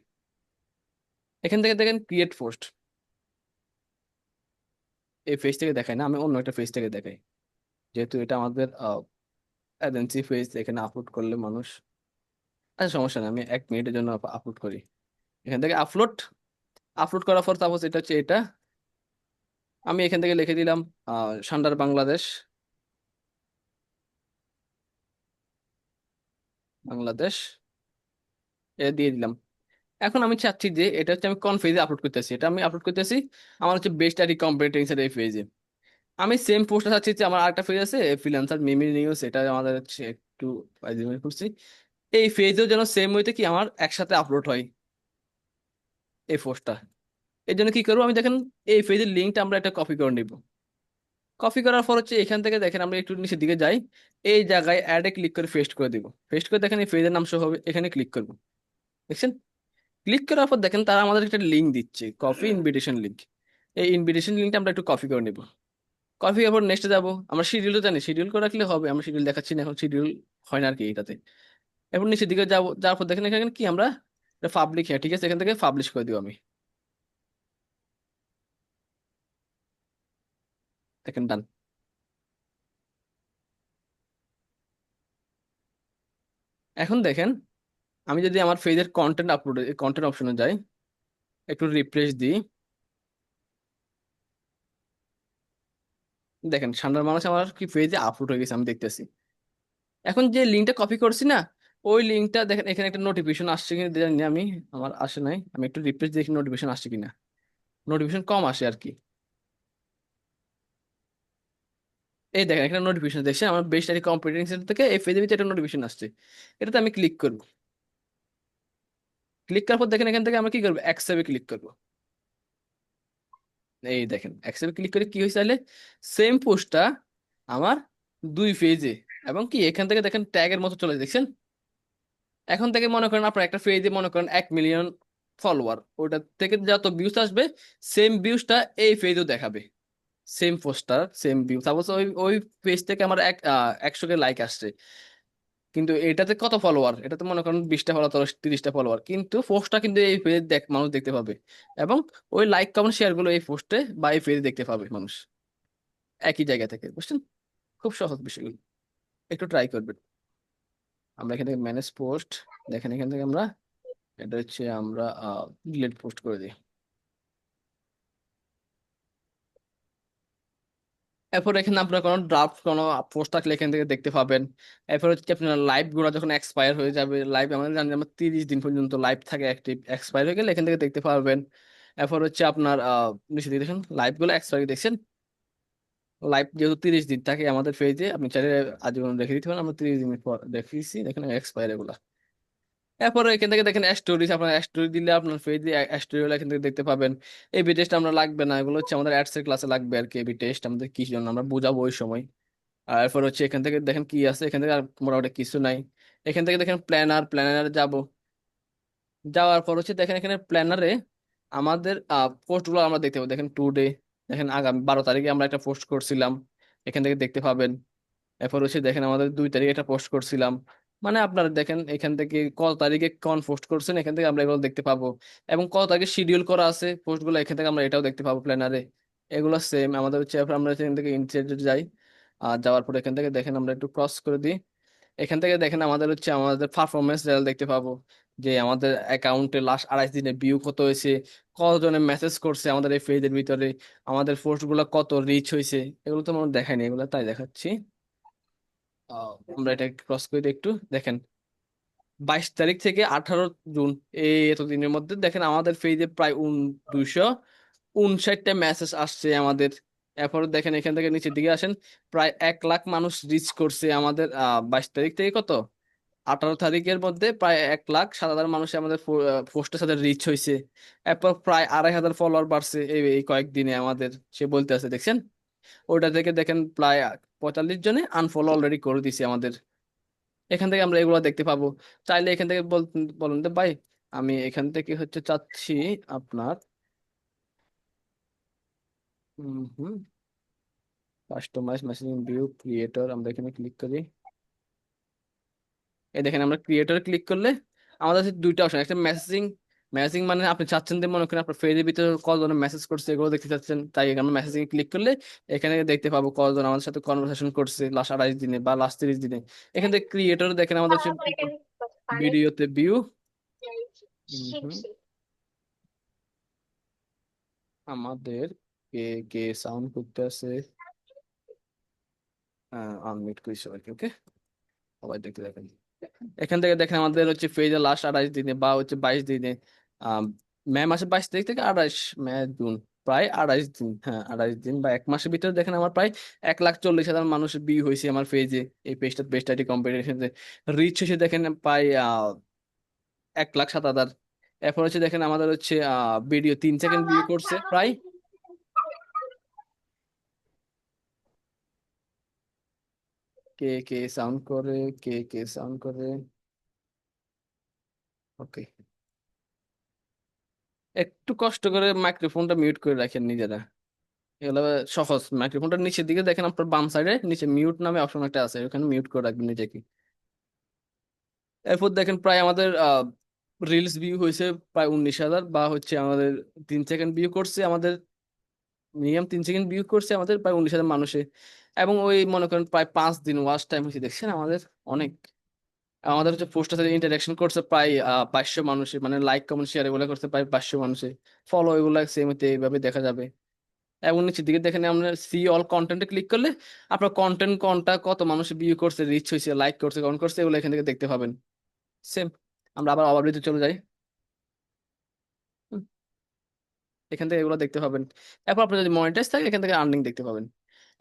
[SPEAKER 1] এখান থেকে দেখেন ক্রিয়েট পোস্ট, এই পেজ থেকে দেখাই না, আমি অন্য একটা পেজ থেকে দেখাই, যেহেতু এটা আমাদের এজেন্সি পেজ, এখানে আপলোড করলে মানুষ, আচ্ছা সমস্যা নেই, আমি 1 মিনিটের জন্য আপলোড করি। এখান থেকে আপলোড, আপলোড করার পর সাপোজ এটা হচ্ছে এটা, আমি এখান থেকে লিখে দিলাম সান্ডার বাংলাদেশ, বাংলাদেশ, এটা দিয়ে দিলাম। এখন আমি চাচ্ছি যে এটা হচ্ছে আমি কোন পেজে আপলোড করতেছি, এটা আমি আপলোড করতেছি আমার হচ্ছে বেস্ট আইডি কম্পিটেন্সের এই পেজে। আমি সেম পোস্টটা চাচ্ছি যে আমার আরেকটা পেজ আছে ফ্রিল্যান্সার মিমি নিউজ, এটা আমাদের হচ্ছে একটু ফাইজলামি করছি, এই পেজেও যেন সেম হইতে কি আমার একসাথে আপলোড হয় এই পোস্টটা। এই জন্য কি করবো, আমি দেখেন এই পেজের লিঙ্কটা আমরা একটা কপি করে নিব, কপি করার পর হচ্ছে এখান থেকে দেখেন আমরা একটু নিচের দিকে যাই, এই জায়গায় অ্যাডে ক্লিক করে পেস্ট করে দিব, পেস্ট করে দেখেন এই পেজের নাম শো হবে, এখানে ক্লিক করবো, দেখছেন। ক্লিক করার পর দেখেন তারা আমাদের একটা লিঙ্ক দিচ্ছে, কপি ইনভিটেশন লিঙ্ক, এই ইনভিটেশন লিঙ্কটা আমরা একটু কপি করে নিব। কপি করার পর নেক্সটে যাবো, আমরা শিডিউলও জানি, শিডিউল করে রাখলে হবে, আমরা শিডিউল দেখাচ্ছি না এখন, শিডিউল হয় না আর কি এটাতে। এরপর নিচের দিকে যাবো, যাওয়ার পর দেখেন এখানে কি আমরা পাবলিক, হ্যাঁ ঠিক আছে, এখান থেকে পাবলিশ করে দিব আমি। দেখেন ডান। এখন দেখেন আমি যদি আমার পেজের কন্টেন্ট আপলোড কন্টেন্ট অপশনে যাই, একটু রিফ্রেশ দিই, দেখেন সান্ডার মানুষ আমার কি পেজে আপলোড হয়ে গেছে আমি দেখতেছি। এখন যে লিঙ্কটা কপি করছি না, ওই লিঙ্কটা দেখেন এখানে একটা নোটিফিকেশন আসছে কিনা জানি না আমি, আমার আসে নাই, আমি একটু রিফ্রেশ দেখি নোটিফিকেশন আসছে কিনা। নোটিফিকেশন কম আসে আর কি। এই দেখেন এখানে নোটিফিকেশন দেখছেন আমার বেস্ট আইডি কম্পিউটার সেন্টার থেকে এই পেজের ভিতরে একটা নোটিফিকেশন আসছে। এটাতে আমি ক্লিক করব। ক্লিক করার পর দেখেন এখান থেকে আমরা কি করবো, অ্যাকসেপ্টে ক্লিক করবো। এই দেখেন অ্যাকসেপ্টে ক্লিক করে কি হয়েছে তাহলে, সেম পোস্টটা আমার দুই পেজে, এবং কি এখান থেকে দেখেন ট্যাগের মতো চলে দেখছেন। এখন থেকে মনে করেন আপনার একটা পেজে মনে করেন 1 মিলিয়ন ফলোয়ার, ওটা থেকে যত ভিউজ আসবে সেম ভিউজটা এই পেজেও দেখাবে। Same poster same view, suppose ওই ওই পেজ থেকে আমার 100 কে লাইক আসছে, কিন্তু এটাতে কত ফলোয়ার, এটাতে মনে করেন 20টা ফলোয়ার 30টা ফলোয়ার, কিন্তু পোস্টটা কিন্তু এই পেজে মানুষ দেখতে পাবে। এবং ওই লাইক কমেন্ট শেয়ার গুলো এই পোস্টে বা এই পেজে দেখতে পাবে মানুষ, একই জায়গা থেকে, বুঝছেন। খুব সহজ বিষয়গুলো, একটু ট্রাই করবেন। আমরা এখান থেকে ম্যানেজ পোস্ট, দেখেন এখান থেকে আমরা এটা হচ্ছে আমরা ডিলিট পোস্ট করে দিই। এরপর এখানে আপনার কোনো ড্রাফট কোনো পোস্ট থাকলে এখান থেকে দেখতে পাবেন। এরপর হচ্ছে আপনার লাইভ গুলো যখন এক্সপায়ার হয়ে যাবে, লাইভ আমাদের জানি আমরা 30 দিন পর্যন্ত লাইভ থাকে অ্যাক্টিভ, এক্সপায়ার হয়ে গেলে এখান থেকে দেখতে পারবেন। এরপর হচ্ছে আপনার নিচে দিয়ে দেখুন লাইভ গুলো এক্সপায়ার দেখছেন। লাইভ যেহেতু 30 দিন থাকে আমাদের পেজে, আপনি চাইলে আজীবন রেখে দিতে পারেন, আমরা 30 দিন পর দেখিয়েছি দেখেন এক্সপায়ার এগুলা। এরপরে এখান থেকে দেখেন স্টোরিজ, আপনার স্টোরি দিলে আপনার পেজে স্টোরি গুলো এখান থেকে দেখতে পাবেন। এবি টেস্ট আমরা লাগবে না, এগুলো হচ্ছে আমাদের অ্যাডসের ক্লাসে লাগবে আর কি, এবি টেস্ট আমাদের কি জন্য আমরা বুঝাবো ওই সময়। আর এরপর হচ্ছে এখান থেকে দেখেন কি আছে, এখান থেকে আর মোটামুটি কিছু নাই। এখান থেকে দেখেন প্ল্যানার, প্ল্যানারে যাব, যাওয়ার পর হচ্ছে দেখেন এখানে প্ল্যানারে আমাদের পোস্ট গুলো আমরা দেখতে পাবো। দেখেন টুডে, দেখেন আগামী 12 তারিখে আমরা একটা পোস্ট করছিলাম, এখান থেকে দেখতে পাবেন। এরপর হচ্ছে দেখেন আমাদের 2 তারিখে একটা পোস্ট করছিলাম, মানে আপনারা দেখেন এখান থেকে কত তারিখে কোন পোস্ট করছেন এখান থেকে আমরা এগুলো দেখতে পাবো। এবং কত তারিখে শিডিউল করা আছে পোস্ট গুলো এখান থেকে আমরা এটাও দেখতে পাবো প্ল্যানারে। এগুলো সেম আমাদের হচ্ছে, এরপর আমরা এখান থেকে ইনসাইডে যাই, আর যাওয়ার পর এখান থেকে দেখেন আমরা একটু ক্রস করে দিই। এখান থেকে দেখেন আমাদের হচ্ছে আমাদের পারফরমেন্স লেভেল দেখতে পাবো, যে আমাদের অ্যাকাউন্টে লাস্ট 28 দিনে ভিউ কত হয়েছে, কতজনে মেসেজ করছে আমাদের এই পেজের ভিতরে, আমাদের পোস্ট গুলো কত রিচ হয়েছে। এগুলো তো আমরা দেখাইনি, এগুলো তাই দেখাচ্ছি। আমরা এটা ক্রস করে দিই একটু, দেখেন 22 তারিখ থেকে 18 জুন, এই এতদিনের মধ্যে দেখেন আমাদের পেজে প্রায় 259টা মেসেজ আসছে আমাদের। এরপর দেখেন এখান থেকে নিচের দিকে আসেন, প্রায় 1 লাখ মানুষ রিচ করছে আমাদের 22 তারিখ থেকে কত 18 তারিখের মধ্যে প্রায় 1,07,000 মানুষ আমাদের পোস্টের সাথে রিচ হয়েছে। এরপর প্রায় 2,500 ফলোয়ার বাড়ছে এই কয়েকদিনে আমাদের, সে বলতে আছে দেখছেন। ওইটা থেকে দেখেন প্রায় 45 জনে আনফলো অলরেডি করে দিছে আমাদের। এখান থেকে আমরা এগুলো দেখতে পাবো। চাইলে এখান থেকে বলুন তো ভাই, আমি এখান থেকে হচ্ছে চাচ্ছি আপনার হুম কাস্টমাইজ মেসেজিং ভিউ ক্রিয়েটর, আমরা এখানে ক্লিক করি। এই দেখেন আমরা ক্রিয়েটর ক্লিক করলে আমাদের কাছে দুইটা অপশন, একটা মেসেজিং। মেসেজিং মানে আপনি চাচ্ছেন যে মনে করেন আপনার ফেজের ভিতরে কতজন মেসেজ করছে এগুলো দেখতে চাচ্ছেন, তাই আমরা মেসেজিং ক্লিক করলে এখানে দেখতে পাবো কতজন আমাদের সাথে কনভারসেশন করছে লাস্ট 28 দিনে বা লাস্ট 30 দিনে। এখান থেকে ক্রিয়েটর দেখেন আমাদের হচ্ছে ভিডিওতে ভিউ। হুম আমাদের কে কে সাউন্ড করতে আছে, আনমিউট করি সবাইকে, ওকে, সবাই দেখতে দেখেন। এখান থেকে দেখেন আমাদের হচ্ছে ফেজে লাস্ট 28 দিনে বা হচ্ছে 22 দিনে, আহ মে মাসের 22 তারিখ থেকে 28 মে জুন, প্রায় 28 দিন, হ্যাঁ 28 দিন বা 1 মাসের ভিতরে দেখেন আমার প্রায় 1,40,000 মানুষ ভিউ হয়েছে আমার পেজে। এই পেজটা বেস্ট আইডি কম্পিটিশন রিচ হয়েছে দেখেন প্রায় 1,07,000। এরপর হচ্ছে দেখেন আমাদের হচ্ছে ভিডিও 3 সেকেন্ড ভিউ করছে প্রায়, কে কে সাউন্ড করে, কে কে সাউন্ড করে, ওকে। একটু কষ্ট করে মাইক্রোফোনটা মিউট করে রাখেন নিজেরা, এগুলো সহজ। মাইক্রোফোনটা নিচের দিকে দেখেন আপনার বাম সাইডে নিচে মিউট নামে অপশন একটা আছে, ওখানে মিউট করে রাখবেন নিজেকে। এরপর দেখেন প্রায় আমাদের রিলস ভিউ হয়েছে প্রায় 19,000, বা হচ্ছে আমাদের 3 সেকেন্ড ভিউ করছে আমাদের মিনিমাম 3 সেকেন্ড ভিউ করছে আমাদের প্রায় 19,000 মানুষে। এবং ওই মনে করেন প্রায় 5 দিন ওয়াচ টাইম হয়েছে দেখছেন আমাদের অনেক। আমাদের হচ্ছে পোস্টার সাথে ইন্টারাকশন করছে প্রায় 500 মানুষে, মানে লাইক কমেন্ট শেয়ার এগুলো করছে প্রায় 500 মানুষে। ফলো এগুলো সেম হতে এইভাবে দেখা যাবে। এবং নিচের দিকে দেখেন আমরা সি অল কন্টেন্টে ক্লিক করলে আপনার কন্টেন্ট কোনটা কত মানুষ ভিউ করছে, রিচ হয়েছে, লাইক করছে, কমেন্ট করছে, এগুলো এখান থেকে দেখতে পাবেন। সেম। আমরা আবার ওভারভিউতে চলে যাই। হুম, এখান থেকে এগুলো দেখতে পাবেন। এরপর আপনার যদি মনিটাইজ থাকে এখান থেকে আর্নিং দেখতে পাবেন।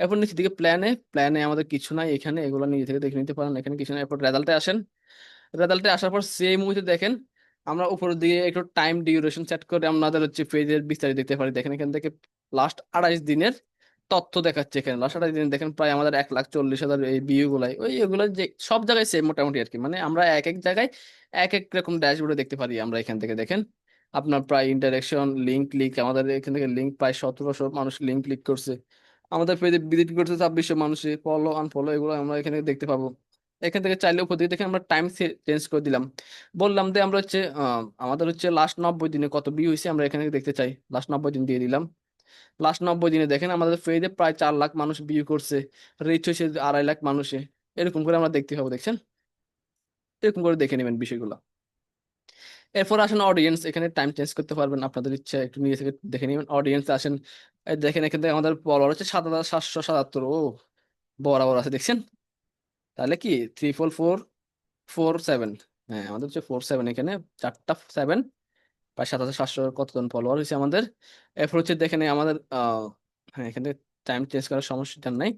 [SPEAKER 1] এরপর নিচের দিকে প্ল্যানে, প্ল্যানে আমাদের কিছু নাই এখানে, এগুলো নিজে থেকে দেখে নিতে পারেন, এখানে কিছু নাই। এরপর রেজাল্টে আসেন। রেজাল্টে আসার পর সেম মুভিতে দেখেন আমরা উপরের দিকে একটু টাইম ডিউরেশন সেট করে আমাদের হচ্ছে পেজের বিস্তারিত দেখতে পারি। দেখেন এখান থেকে লাস্ট 28 দিনের তথ্য দেখাচ্ছে। এখানে লাস্ট 28 দিন দেখেন প্রায় আমাদের 1,40,000 এই ভিউ গুলাই, ওই এগুলো যে সব জায়গায় সেম মোটামুটি আর কি। মানে আমরা এক এক জায়গায় এক এক রকম ড্যাশবোর্ডে দেখতে পারি আমরা। এখান থেকে দেখেন আপনার প্রায় ইন্টারেকশন, লিঙ্ক ক্লিক, আমাদের এখান থেকে লিঙ্ক প্রায় 1,700 মানুষ লিঙ্ক ক্লিক করছে। আমাদের পেজে ভিজিট করছে 2,600 মানুষে, ফলো আনফলো এগুলো আমরা এখানে দেখতে পাবো। এখান থেকে চাইলে উপর দিকে দেখে আমরা টাইম চেঞ্জ করে দিলাম। বললাম যে আমরা হচ্ছে আমাদের হচ্ছে লাস্ট 90 দিনে কত ভিউ হয়েছে আমরা এখানে দেখতে চাই। লাস্ট 90 দিন দিয়ে দিলাম। লাস্ট 90 দিনে দেখেন আমাদের পেজে প্রায় 4 লাখ মানুষ ভিউ করছে, রিচ হয়েছে 2.5 লাখ মানুষে। এরকম করে আমরা দেখতে পাবো দেখছেন। এরকম করে দেখে নেবেন বিষয়গুলো। এরপর আসেন অডিয়েন্স, এখানে টাইম চেঞ্জ করতে পারবেন আপনাদের ইচ্ছা, একটু নিজে থেকে দেখে নেবেন। অডিয়েন্স আসেন, এই দেখেন এখান থেকে আমাদের ফলোয়ার হচ্ছে 7,777। ও বরাবর আছে দেখছেন। তাহলে কি 34447, হ্যাঁ আমাদের হচ্ছে 47, এখানে 4টা 7, প্রায় 7,700 কতজন ফলোয়ার হয়েছে আমাদের। এরপর হচ্ছে দেখেন এই আমাদের হ্যাঁ এখানে টাইম চেঞ্জ করার সমস্যা নাই।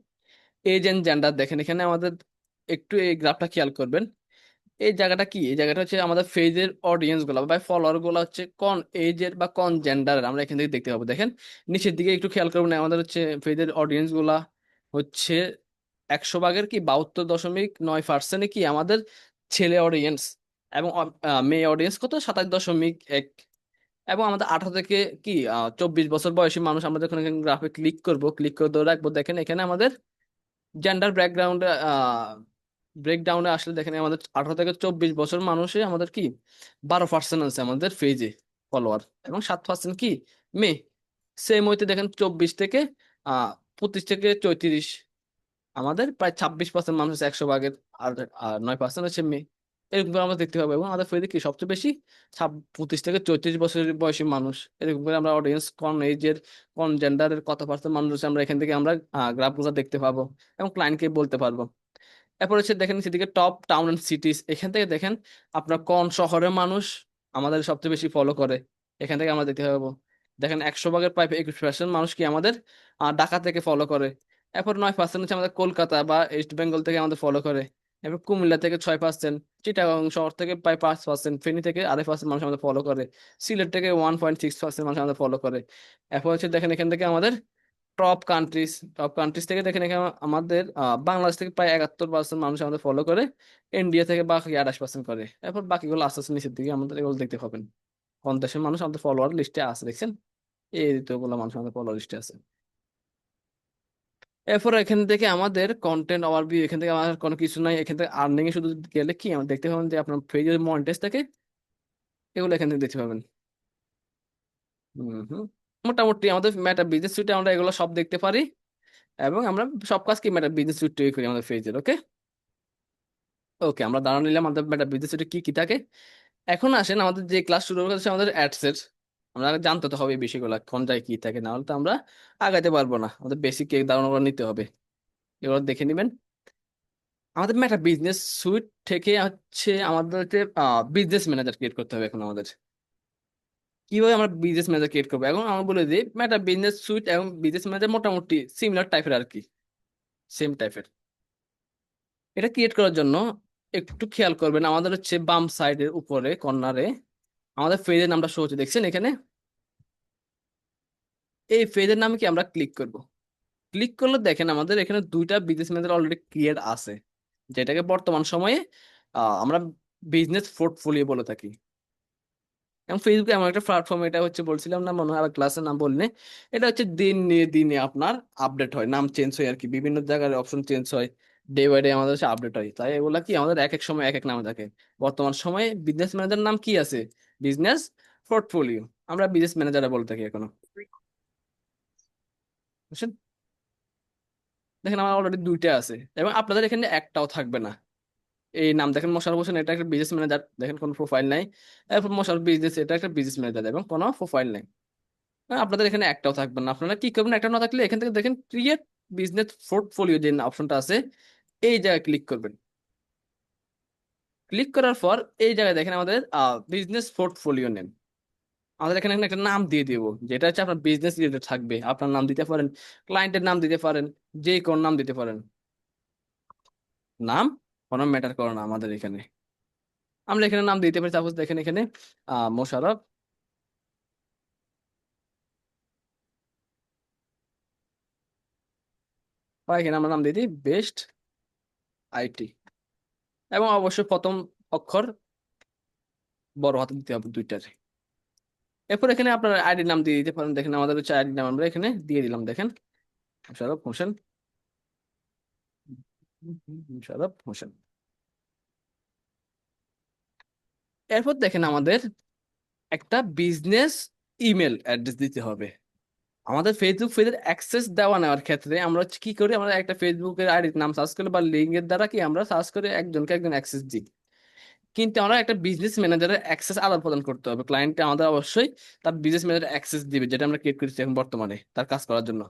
[SPEAKER 1] এজ এন্ড জেন্ডার দেখেন এখানে আমাদের, একটু এই গ্রাফটা খেয়াল করবেন। এই জায়গাটা কি, এই জায়গাটা হচ্ছে আমাদের পেজের অডিয়েন্স গুলো বা ফলোয়ার গুলো হচ্ছে কোন এজের বা কোন জেন্ডারের আমরা এখান থেকে দেখতে পাবো। দেখেন নিচের দিকে একটু খেয়াল করবেন, আমাদের হচ্ছে পেজের অডিয়েন্স গুলা হচ্ছে 100 ভাগের কি 72.9% কি আমাদের ছেলে অডিয়েন্স। এবং মেয়ে অডিয়েন্স কত 27.1। এবং আমাদের 18 থেকে কি 24 বছর বয়সী মানুষ আমরা যখন এখানে গ্রাফে ক্লিক করব, ক্লিক করে ধরে রাখবো, দেখেন এখানে আমাদের জেন্ডার ব্যাকগ্রাউন্ডে ব্রেকডাউনে আসলে দেখেন আমাদের 18 থেকে 24 বছর মানুষে আমাদের কি 12% আছে আমাদের পেজে ফলোয়ার, এবং 7% কি মেয়ে। সেম হইতে দেখেন 24 থেকে আহ 25 থেকে 34 আমাদের প্রায় 26% মানুষ আছে 100 ভাগের। আর 9% হচ্ছে মেয়ে। এরকম করে আমরা দেখতে পাবো। এবং আমাদের ফেজে কি সবচেয়ে বেশি 25 থেকে 34 বছর বয়সী মানুষ। এরকম করে আমরা অডিয়েন্স কোন এজের কোন জেন্ডারের কত পার্সেন্ট মানুষ আছে আমরা এখান থেকে আমরা গ্রাফগুলো দেখতে পাবো এবং ক্লায়েন্টকে বলতে পারবো। এরপর হচ্ছে দেখেন সেদিকে টপ টাউন এন্ড সিটিজ, এখান থেকে দেখেন আপনার কোন শহরের মানুষ আমাদের সবচেয়ে বেশি ফলো করে, এখান থেকে আমরা দেখতে পাবো। দেখেন 100 ভাগের প্রায় 21% মানুষ কি আমাদের ঢাকা থেকে ফলো করে। এরপর 9% হচ্ছে আমাদের কলকাতা বা ইস্ট বেঙ্গল থেকে আমাদের ফলো করে। এরপর কুমিল্লা থেকে 6%, চিটাগং শহর থেকে প্রায় 5%, ফেনী থেকে 2.5% মানুষ আমাদের ফলো করে, সিলেট থেকে 1.6% মানুষ আমাদের ফলো করে। এরপর হচ্ছে দেখেন এখান থেকে আমাদের টপ কান্ট্রিজ, টপ কান্ট্রিজ থেকে দেখেন এখানে আমাদের বাংলাদেশ থেকে প্রায় 71% মানুষ আমাদের ফলো করে, ইন্ডিয়া থেকে বাকি 28% করে। এরপর বাকিগুলো আস্তে আস্তে নিচের দিকে আমাদের এগুলো দেখতে পাবেন কোন দেশের মানুষ আমাদের ফলোয়ার লিস্টে আছে দেখছেন। এই ঋতুগুলো মানুষ আমাদের ফলোয়ার লিস্টে আছে। এরপর এখান থেকে আমাদের কন্টেন্ট ওভারভিউ, এখান থেকে আমাদের কোনো কিছু নাই। এখান থেকে আর্নিং এ শুধু গেলে কি আমরা দেখতে পাবেন যে আপনার পেজে মনিটাইজ থাকে, এগুলো এখান থেকে দেখতে পাবেন। হম। মোটামুটি আমাদের মেটা বিজনেস সুইটে আমরা এগুলো সব দেখতে পারি। এবং আমরা সব কাজ কি মেটা বিজনেস সুইট তৈরি করি আমাদের পেজের। ওকে, ওকে আমরা দাঁড়া নিলাম আমাদের মেটা বিজনেস সুইটে কি কি থাকে। এখন আসেন আমাদের যে ক্লাস শুরু হচ্ছে আমাদের অ্যাডসের। আমরা আগে জানতে তো হবে এই বিষয়গুলো কোন জায়গায় কি থাকে, না হলে তো আমরা আগাইতে পারবো না। আমাদের বেসিক ধারণা নিতে হবে, এগুলো দেখে নেবেন। আমাদের একটা বিজনেস সুইট থেকে হচ্ছে আমাদের বিজনেস ম্যানেজার ক্রিয়েট করতে হবে এখন আমাদের। কিভাবে আমরা বিজনেস ম্যানেজার ক্রিয়েট করবো, এখন আমরা বলে দিই একটা বিজনেস সুইট এবং বিজনেস ম্যানেজার মোটামুটি সিমিলার টাইপের আর কি, সেম টাইপের। এটা ক্রিয়েট করার জন্য একটু খেয়াল করবেন, আমাদের হচ্ছে বাম সাইডের উপরে কর্নারে আমাদের পেজের নামটা শো হচ্ছে দেখছেন এখানে। এই পেজের নামে কি আমরা ক্লিক করব। ক্লিক করলে দেখেন আমাদের এখানে দুইটা বিজনেস ম্যানেজার অলরেডি ক্রিয়েট আছে, যেটাকে বর্তমান সময়ে আমরা বিজনেস পোর্টফোলিও বলে থাকি। এবং ফেসবুক এমন একটা প্ল্যাটফর্ম, এটা হচ্ছে বলছিলাম না মনে হয় আর ক্লাসের নাম বললে, এটা হচ্ছে দিন নিয়ে দিনে আপনার আপডেট হয়, নাম চেঞ্জ হয় আর কি, বিভিন্ন জায়গার অপশন চেঞ্জ হয়, ডে বাই ডে আমাদের হচ্ছে আপডেট হয়। তাই এগুলা কি আমাদের এক এক সময় এক এক নামে থাকে। বর্তমান সময়ে বিজনেস ম্যানেজার নাম কি আছে, বিজনেস পোর্টফোলিও, আমরা বিজনেস ম্যানেজার বলে থাকি এখনো। বুঝছেন? দেখেন আমার অলরেডি দুইটা আছে, এবং আপনাদের এখানে একটাও থাকবে না। এই নাম দেখেন মোশাররফ হোসেন, এটা একটা বিজনেস ম্যানেজার, দেখেন কোনো প্রোফাইল নাই। এরপর মোশাররফ বিজনেস, এটা একটা বিজনেস ম্যানেজার এবং কোনো প্রোফাইল নাই। আপনাদের এখানে একটাও থাকবে না। আপনারা কি করবেন, একটা না থাকলে এখান থেকে দেখেন ক্রিয়েট বিজনেস পোর্টফোলিও যে অপশনটা আছে, এই জায়গায় ক্লিক করবেন। ক্লিক করার পর এই জায়গায় দেখেন আমাদের বিজনেস পোর্টফোলিও নেম। আমাদের এখানে একটা নাম দিয়ে দিব, যেটা হচ্ছে আপনার বিজনেস রিলেটেড থাকবে। আপনার নাম দিতে পারেন, ক্লায়েন্টের নাম দিতে পারেন, যে কোন নাম দিতে পারেন। নাম কোনো ম্যাটার করে না আমাদের এখানে। আমরা এখানে নাম দিতে পারি, সাপোজ দেখেন এখানে মোশাররফ, বা এখানে আমরা নাম দিয়ে দিই বেস্ট আইটি, এবং অবশ্যই প্রথম অক্ষর বড় হাতে দিতে হবে দুইটার। এরপর এখানে আপনার আইডি নাম দিয়ে দিতে পারেন। দেখেন আমাদের হচ্ছে আইডি নাম আমরা এখানে দিয়ে দিলাম, দেখেন মোশাররফ হোসেন। মোশাররফ হোসেন। এরপর দেখেন আমাদের একটা বিজনেস ইমেল অ্যাড্রেস দিতে হবে। আমাদের ফেসবুক পেজের অ্যাক্সেস দেওয়া নেওয়ার ক্ষেত্রে আমরা হচ্ছে কি করি, আমরা একটা ফেসবুকের আইডির নাম সার্চ করি বা লিঙ্কের দ্বারা কি আমরা সার্চ করে একজনকে একজন অ্যাক্সেস দিই। কিন্তু আমরা একটা বিজনেস ম্যানেজারের অ্যাক্সেস আদান প্রদান করতে হবে। ক্লায়েন্টকে আমাদের অবশ্যই তার বিজনেস ম্যানেজার অ্যাক্সেস দিবে, যেটা আমরা ক্রিয়েট করেছি এখন বর্তমানে তার কাজ করার জন্য।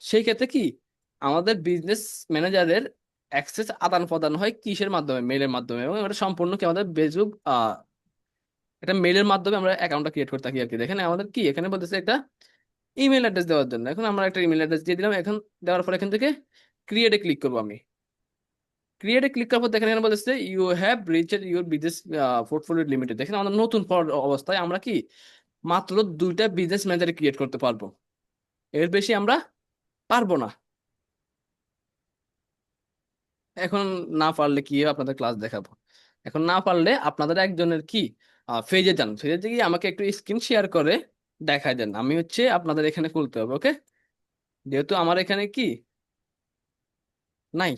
[SPEAKER 1] সেই ক্ষেত্রে কি আমাদের বিজনেস ম্যানেজারের অ্যাক্সেস আদান প্রদান হয় কিসের মাধ্যমে, মেলের মাধ্যমে, এবং এটা সম্পূর্ণ কি আমাদের ফেসবুক এটা মেলের মাধ্যমে আমরা অ্যাকাউন্টটা ক্রিয়েট করে থাকি আর কি। দেখেন আমাদের কি এখানে বলতেছে একটা ইমেল অ্যাড্রেস দেওয়ার জন্য। এখন আমরা একটা ইমেল অ্যাড্রেস দিয়ে দিলাম। এখন দেওয়ার পর এখান থেকে ক্রিয়েটে ক্লিক করবো আমি। ক্রিয়েটে ক্লিক করার পর দেখেন এখানে বলতেছে you have reached your business portfolio limited. দেখেন আমাদের নতুন অবস্থায় আমরা কি মাত্র দুইটা বিজনেস ম্যানেজার ক্রিয়েট করতে পারবো, এর বেশি আমরা পারবো না। এখন না পারলে কি হবে, আপনাদের ক্লাস দেখাবো। এখন না পারলে আপনাদের একজনের কি ফেজে যান, ফেজে গিয়ে আমাকে একটু স্ক্রিন শেয়ার করে দেখায় দেন। আমি হচ্ছে আপনাদের এখানে খুলতে হবে, ওকে? যেহেতু আমার এখানে কি নাই,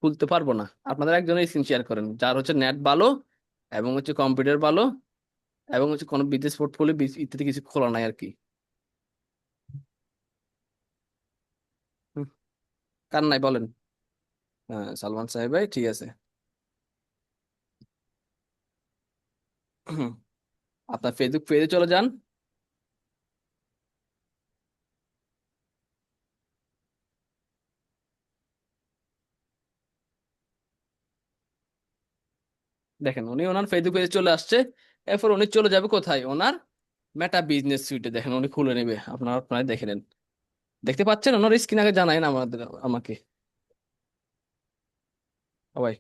[SPEAKER 1] খুলতে পারবো না। আপনাদের একজনের স্ক্রিন শেয়ার করেন যার হচ্ছে নেট ভালো, এবং হচ্ছে কম্পিউটার ভালো, এবং হচ্ছে কোনো বিজনেস পোর্টফোলিও ইত্যাদি কিছু খোলা নাই আর কি। হুম, কার নাই বলেন? হ্যাঁ, সালমান সাহেব ভাই, ঠিক আছে। হুম, আপনার ফেসবুক পেজে চলে যান। দেখেন উনি ওনার ফেসবুক পেজে চলে আসছে। এরপর উনি চলে যাবে কোথায়, ওনার মেটা বিজনেস সুইটে। দেখেন উনি খুলে নেবে, আপনারা দেখে নেন। দেখতে পাচ্ছেন ওনার স্ক্রিন, আগে জানাই না আমাকে সবাই।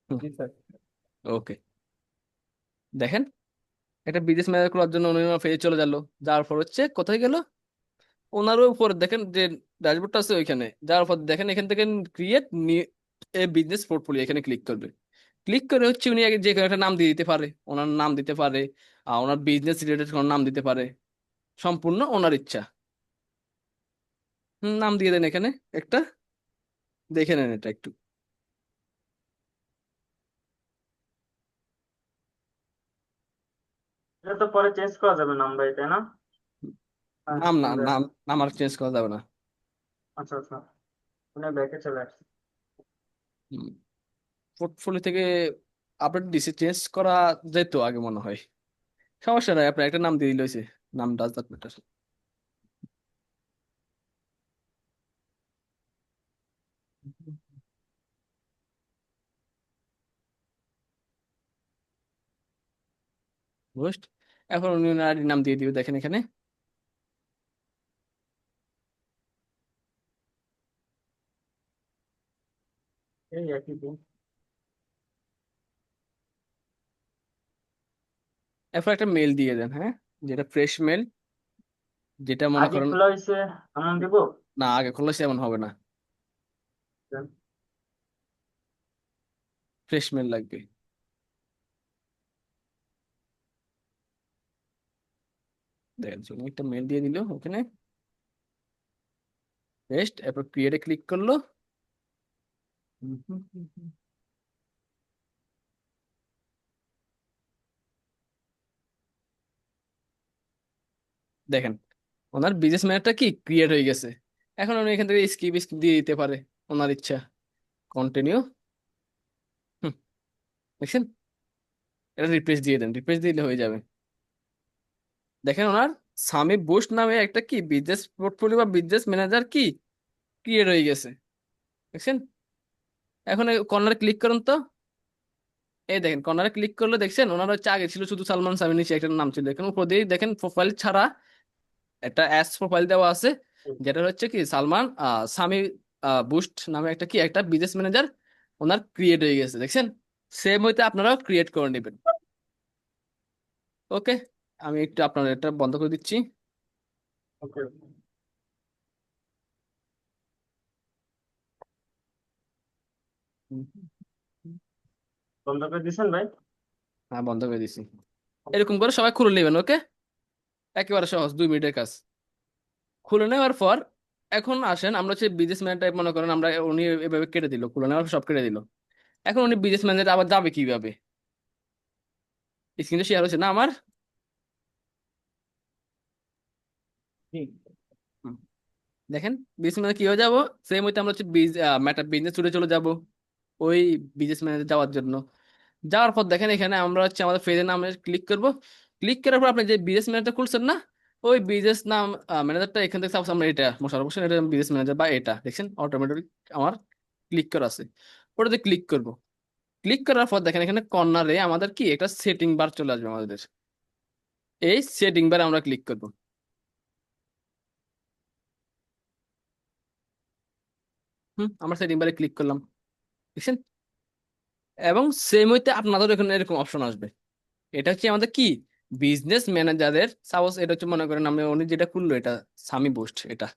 [SPEAKER 2] জি স্যার।
[SPEAKER 1] ওকে, দেখেন একটা বিজনেস ম্যানেজার করার জন্য উনি ওনার পেজে চলে গেল। যাওয়ার পর হচ্ছে কোথায় গেল, ওনারও উপর দেখেন যে ড্যাশবোর্ডটা আছে ওইখানে। যাওয়ার পর দেখেন এখান থেকে ক্রিয়েট এ বিজনেস পোর্টফোলিও, এখানে ক্লিক করবে। ক্লিক করে হচ্ছে উনি আগে যে কোনো একটা নাম দিয়ে দিতে পারে, ওনার নাম দিতে পারে, ওনার বিজনেস রিলেটেড কোনো নাম দিতে পারে, সম্পূর্ণ ওনার ইচ্ছা। নাম দিয়ে দেন এখানে একটা, দেখে নেন এটা একটু।
[SPEAKER 2] এটা তো পরে চেঞ্জ করা যাবে নাম ভাই, তাই না? হ্যাঁ,
[SPEAKER 1] নাম না,
[SPEAKER 2] আমাদের।
[SPEAKER 1] নাম নাম আর চেঞ্জ করা যাবে না।
[SPEAKER 2] আচ্ছা আচ্ছা, মানে ব্যাকে চলে আসছে।
[SPEAKER 1] পোর্টফোলিও থেকে আপডেট দিছে, চেঞ্জ করা যেত আগে মনে হয়। সমস্যা নাই, আপনার একটা নাম দিয়ে দিলে হয়েছে। নাম ডাজ দ্যাট ম্যাটার। বুঝট, এখন উনি ওনার নাম দিয়ে দিবে, দেখেন এখানে।
[SPEAKER 2] এই একই দিন।
[SPEAKER 1] এরপর একটা মেল দিয়ে দেন, হ্যাঁ, যেটা ফ্রেশ মেল, যেটা মনে
[SPEAKER 2] আগে
[SPEAKER 1] করেন।
[SPEAKER 2] খোলা হয়েছে এমন দিব?
[SPEAKER 1] না, আগে খুললে এমন হবে না, ফ্রেশ মেল লাগবে। দেখেন উনি একটা মেল দিয়ে দিল ওখানে, পেস্ট, এরপর ক্রিয়েটে ক্লিক করলো। হুম, হুম, হুম, হুম। দেখেন ওনার বিজনেস ম্যানেজারটা কি ক্রিয়েট হয়ে গেছে। এখন উনি এখান থেকে স্কিপ স্কিপ দিয়ে দিতে পারে ওনার ইচ্ছা। কন্টিনিউ। দেখছেন, এটা রিপ্লেস দিয়ে দেন, রিপ্লেস দিলে হয়ে যাবে। দেখেন ওনার সামি বুস্ট নামে একটা কি বিজনেস পোর্টফোলিও বা বিজনেস ম্যানেজার কি ক্রিয়েট হয়ে গেছে। দেখছেন, এখন কর্নারে ক্লিক করুন তো। এই দেখেন কর্নারে ক্লিক করলে দেখছেন ওনার হচ্ছে আগে ছিল শুধু সালমান সামি, নিচে একটা নাম ছিল, এখন উপর দিয়ে দেখেন প্রোফাইল ছাড়া একটা অ্যাস প্রোফাইল দেওয়া আছে, যেটা হচ্ছে কি সালমান সামি বুস্ট নামে একটা কি একটা বিজনেস ম্যানেজার ওনার ক্রিয়েট হয়ে গেছে। দেখছেন, সেম হইতে আপনারাও ক্রিয়েট করে নেবেন। ওকে, আমি একটু আপনার এটা বন্ধ করে দিচ্ছি।
[SPEAKER 2] ওকে, বন্ধ করে দিছেন ভাই?
[SPEAKER 1] হ্যাঁ, বন্ধ করে দিচ্ছি। এরকম করে সবাই খুলে নেবেন। ওকে, একেবারে সহজ, 2 মিনিটের কাজ। খুলে নেওয়ার পর এখন আসেন আমরা হচ্ছে বিজনেস ম্যান টাইপ, মনে করেন আমরা উনি এভাবে কেটে দিল, খুলে নেওয়ার পর সব কেটে দিল। এখন উনি বিজনেস ম্যানেজার আবার যাবে কিভাবে? স্ক্রিনটা শেয়ার হচ্ছে না আমার?
[SPEAKER 2] হুম।
[SPEAKER 1] হুম। দেখেন বিজনেস ম্যানেজার কিভাবে যাবো, সেম হইতে আমরা হচ্ছে ম্যাটা বিজনেস টুরে চলে যাব ওই বিজনেস ম্যানেজার যাওয়ার জন্য। যাওয়ার পর দেখেন এখানে আমরা হচ্ছে আমাদের পেজের নামে ক্লিক করব। ক্লিক করার পর আপনি যে বিজনেস ম্যানেজার খুলছেন না, ওই বিজনেস নাম ম্যানেজারটা এখান থেকে সাপোজ আমরা এটা মশার বসেন, এটা বিজনেস ম্যানেজার বা এটা দেখছেন অটোমেটিক আমার ক্লিক করা আছে, ওটাতে ক্লিক করব। ক্লিক করার পর দেখেন এখানে কর্নারে আমাদের কি একটা সেটিং বার চলে আসবে আমাদের। এই সেটিং বারে আমরা ক্লিক করব। আমরা সেটিং বারে ক্লিক করলাম। দেখছেন, এবং সেম হইতে আপনাদের এখানে এরকম অপশন আসবে। এটা হচ্ছে আমাদের কি বিজনেস ম্যানেজারের সাপোজ, এটা হচ্ছে মনে করেন আমি উনি যেটা খুললো এটা সামি বুস্ট, এটা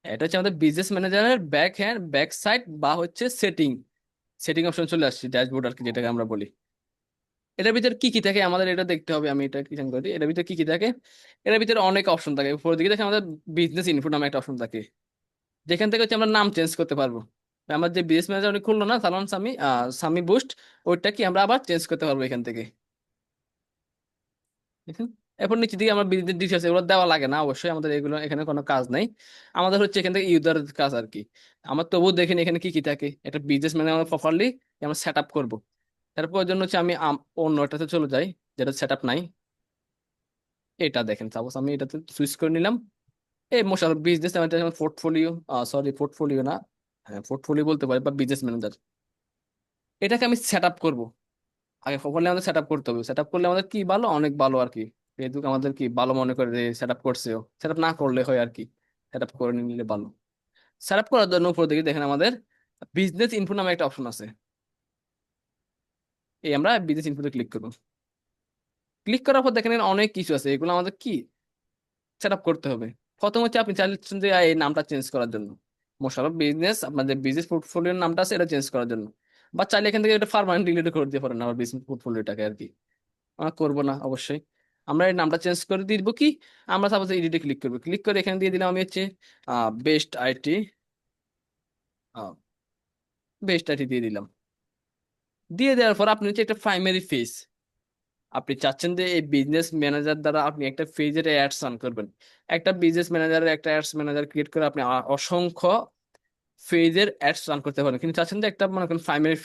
[SPEAKER 1] এটা হচ্ছে আমাদের বিজনেস ম্যানেজারের ব্যাক হ্যান্ড ব্যাক সাইড বা হচ্ছে সেটিং, সেটিং অপশন চলে আসছে, ড্যাশবোর্ড আর কি যেটাকে আমরা বলি। এটার ভিতরে কি কি থাকে আমাদের এটা দেখতে হবে, আমি এটা কিষান করি, এটার ভিতরে কি কি থাকে। এটার ভিতরে অনেক অপশন থাকে, উপরের দিকে দেখে আমাদের বিজনেস ইনফো নামে একটা অপশন থাকে, যেখান থেকে হচ্ছে আমরা নাম চেঞ্জ করতে পারবো। আমার যে বিজনেস ম্যানেজার উনি খুললো না সালমান সামি সামি বুস্ট, ওইটা কি আমরা আবার চেঞ্জ করতে পারবো এখান থেকে। দেখুন, এরপর নিচে দিকে আমার বিজনেস ডিটেলস এগুলো দেওয়া লাগে না, অবশ্যই আমাদের এগুলো এখানে কোনো কাজ নাই। আমাদের হচ্ছে এখান থেকে ইউজার কাজ আর কি। আমার তবুও দেখেন এখানে কি কি থাকে, এটা বিজনেস মানে আমরা প্রপারলি আমরা সেট আপ করবো। তারপর জন্য হচ্ছে আমি অন্য এটাতে চলে যাই, যেটা সেট আপ নাই। এটা দেখেন সাপোজ আমি এটাতে সুইচ করে নিলাম। এই মশাল বিজনেস পোর্টফোলিও, সরি পোর্টফোলিও না, হ্যাঁ পোর্টফোলিও বলতে পারি বা বিজনেস ম্যানেজার, এটাকে আমি সেট আপ করবো। আগে প্রপারলি আমাদের সেট আপ করতে হবে, সেট আপ করলে আমাদের কি ভালো, অনেক ভালো আর কি। ফেসবুক আমাদের কি ভালো মনে করে যে সেট আপ করছেও, সেট আপ না করলে হয় আর কি, সেট আপ করে নিলে ভালো। সেট আপ করার জন্য উপর দিকে দেখেন আমাদের বিজনেস ইনফো নামে একটা অপশন আছে। এই আমরা বিজনেস ইনফোতে ক্লিক করবো। ক্লিক করার পর দেখেন এখানে অনেক কিছু আছে, এগুলো আমাদের কি সেট আপ করতে হবে। প্রথম হচ্ছে আপনি চাইছেন যে এই নামটা চেঞ্জ করার জন্য, মোশারফ বিজনেস আপনাদের বিজনেস পোর্টফোলিওর নামটা আছে এটা চেঞ্জ করার জন্য, বা চাইলে এখান থেকে এটা পার্মানেন্ট ডিলিট করে দিতে পারেন আমার বিজনেস পোর্টফোলিওটাকে আর কি। আমরা করবো না অবশ্যই, আমরা এই নামটা চেঞ্জ করে দিব কি, আমরা সাপোজ এডিটে ক্লিক করবো, ক্লিক করে এখানে দিয়ে দিলাম আমি হচ্ছে বেস্ট আইটি, বেস্ট আইটি দিয়ে দিলাম। দিয়ে দেওয়ার পর আপনি হচ্ছে একটা প্রাইমারি ফেজ, আপনি চাচ্ছেন যে এই বিজনেস ম্যানেজার দ্বারা আপনি একটা পেজের অ্যাডস রান করবেন। একটা বিজনেস ম্যানেজারের একটা অ্যাডস ম্যানেজার ক্রিয়েট করে আপনি অসংখ্য পেজের অ্যাডস রান করতে পারেন, কিন্তু চাচ্ছেন যে একটা মনে করেন প্রাইমারি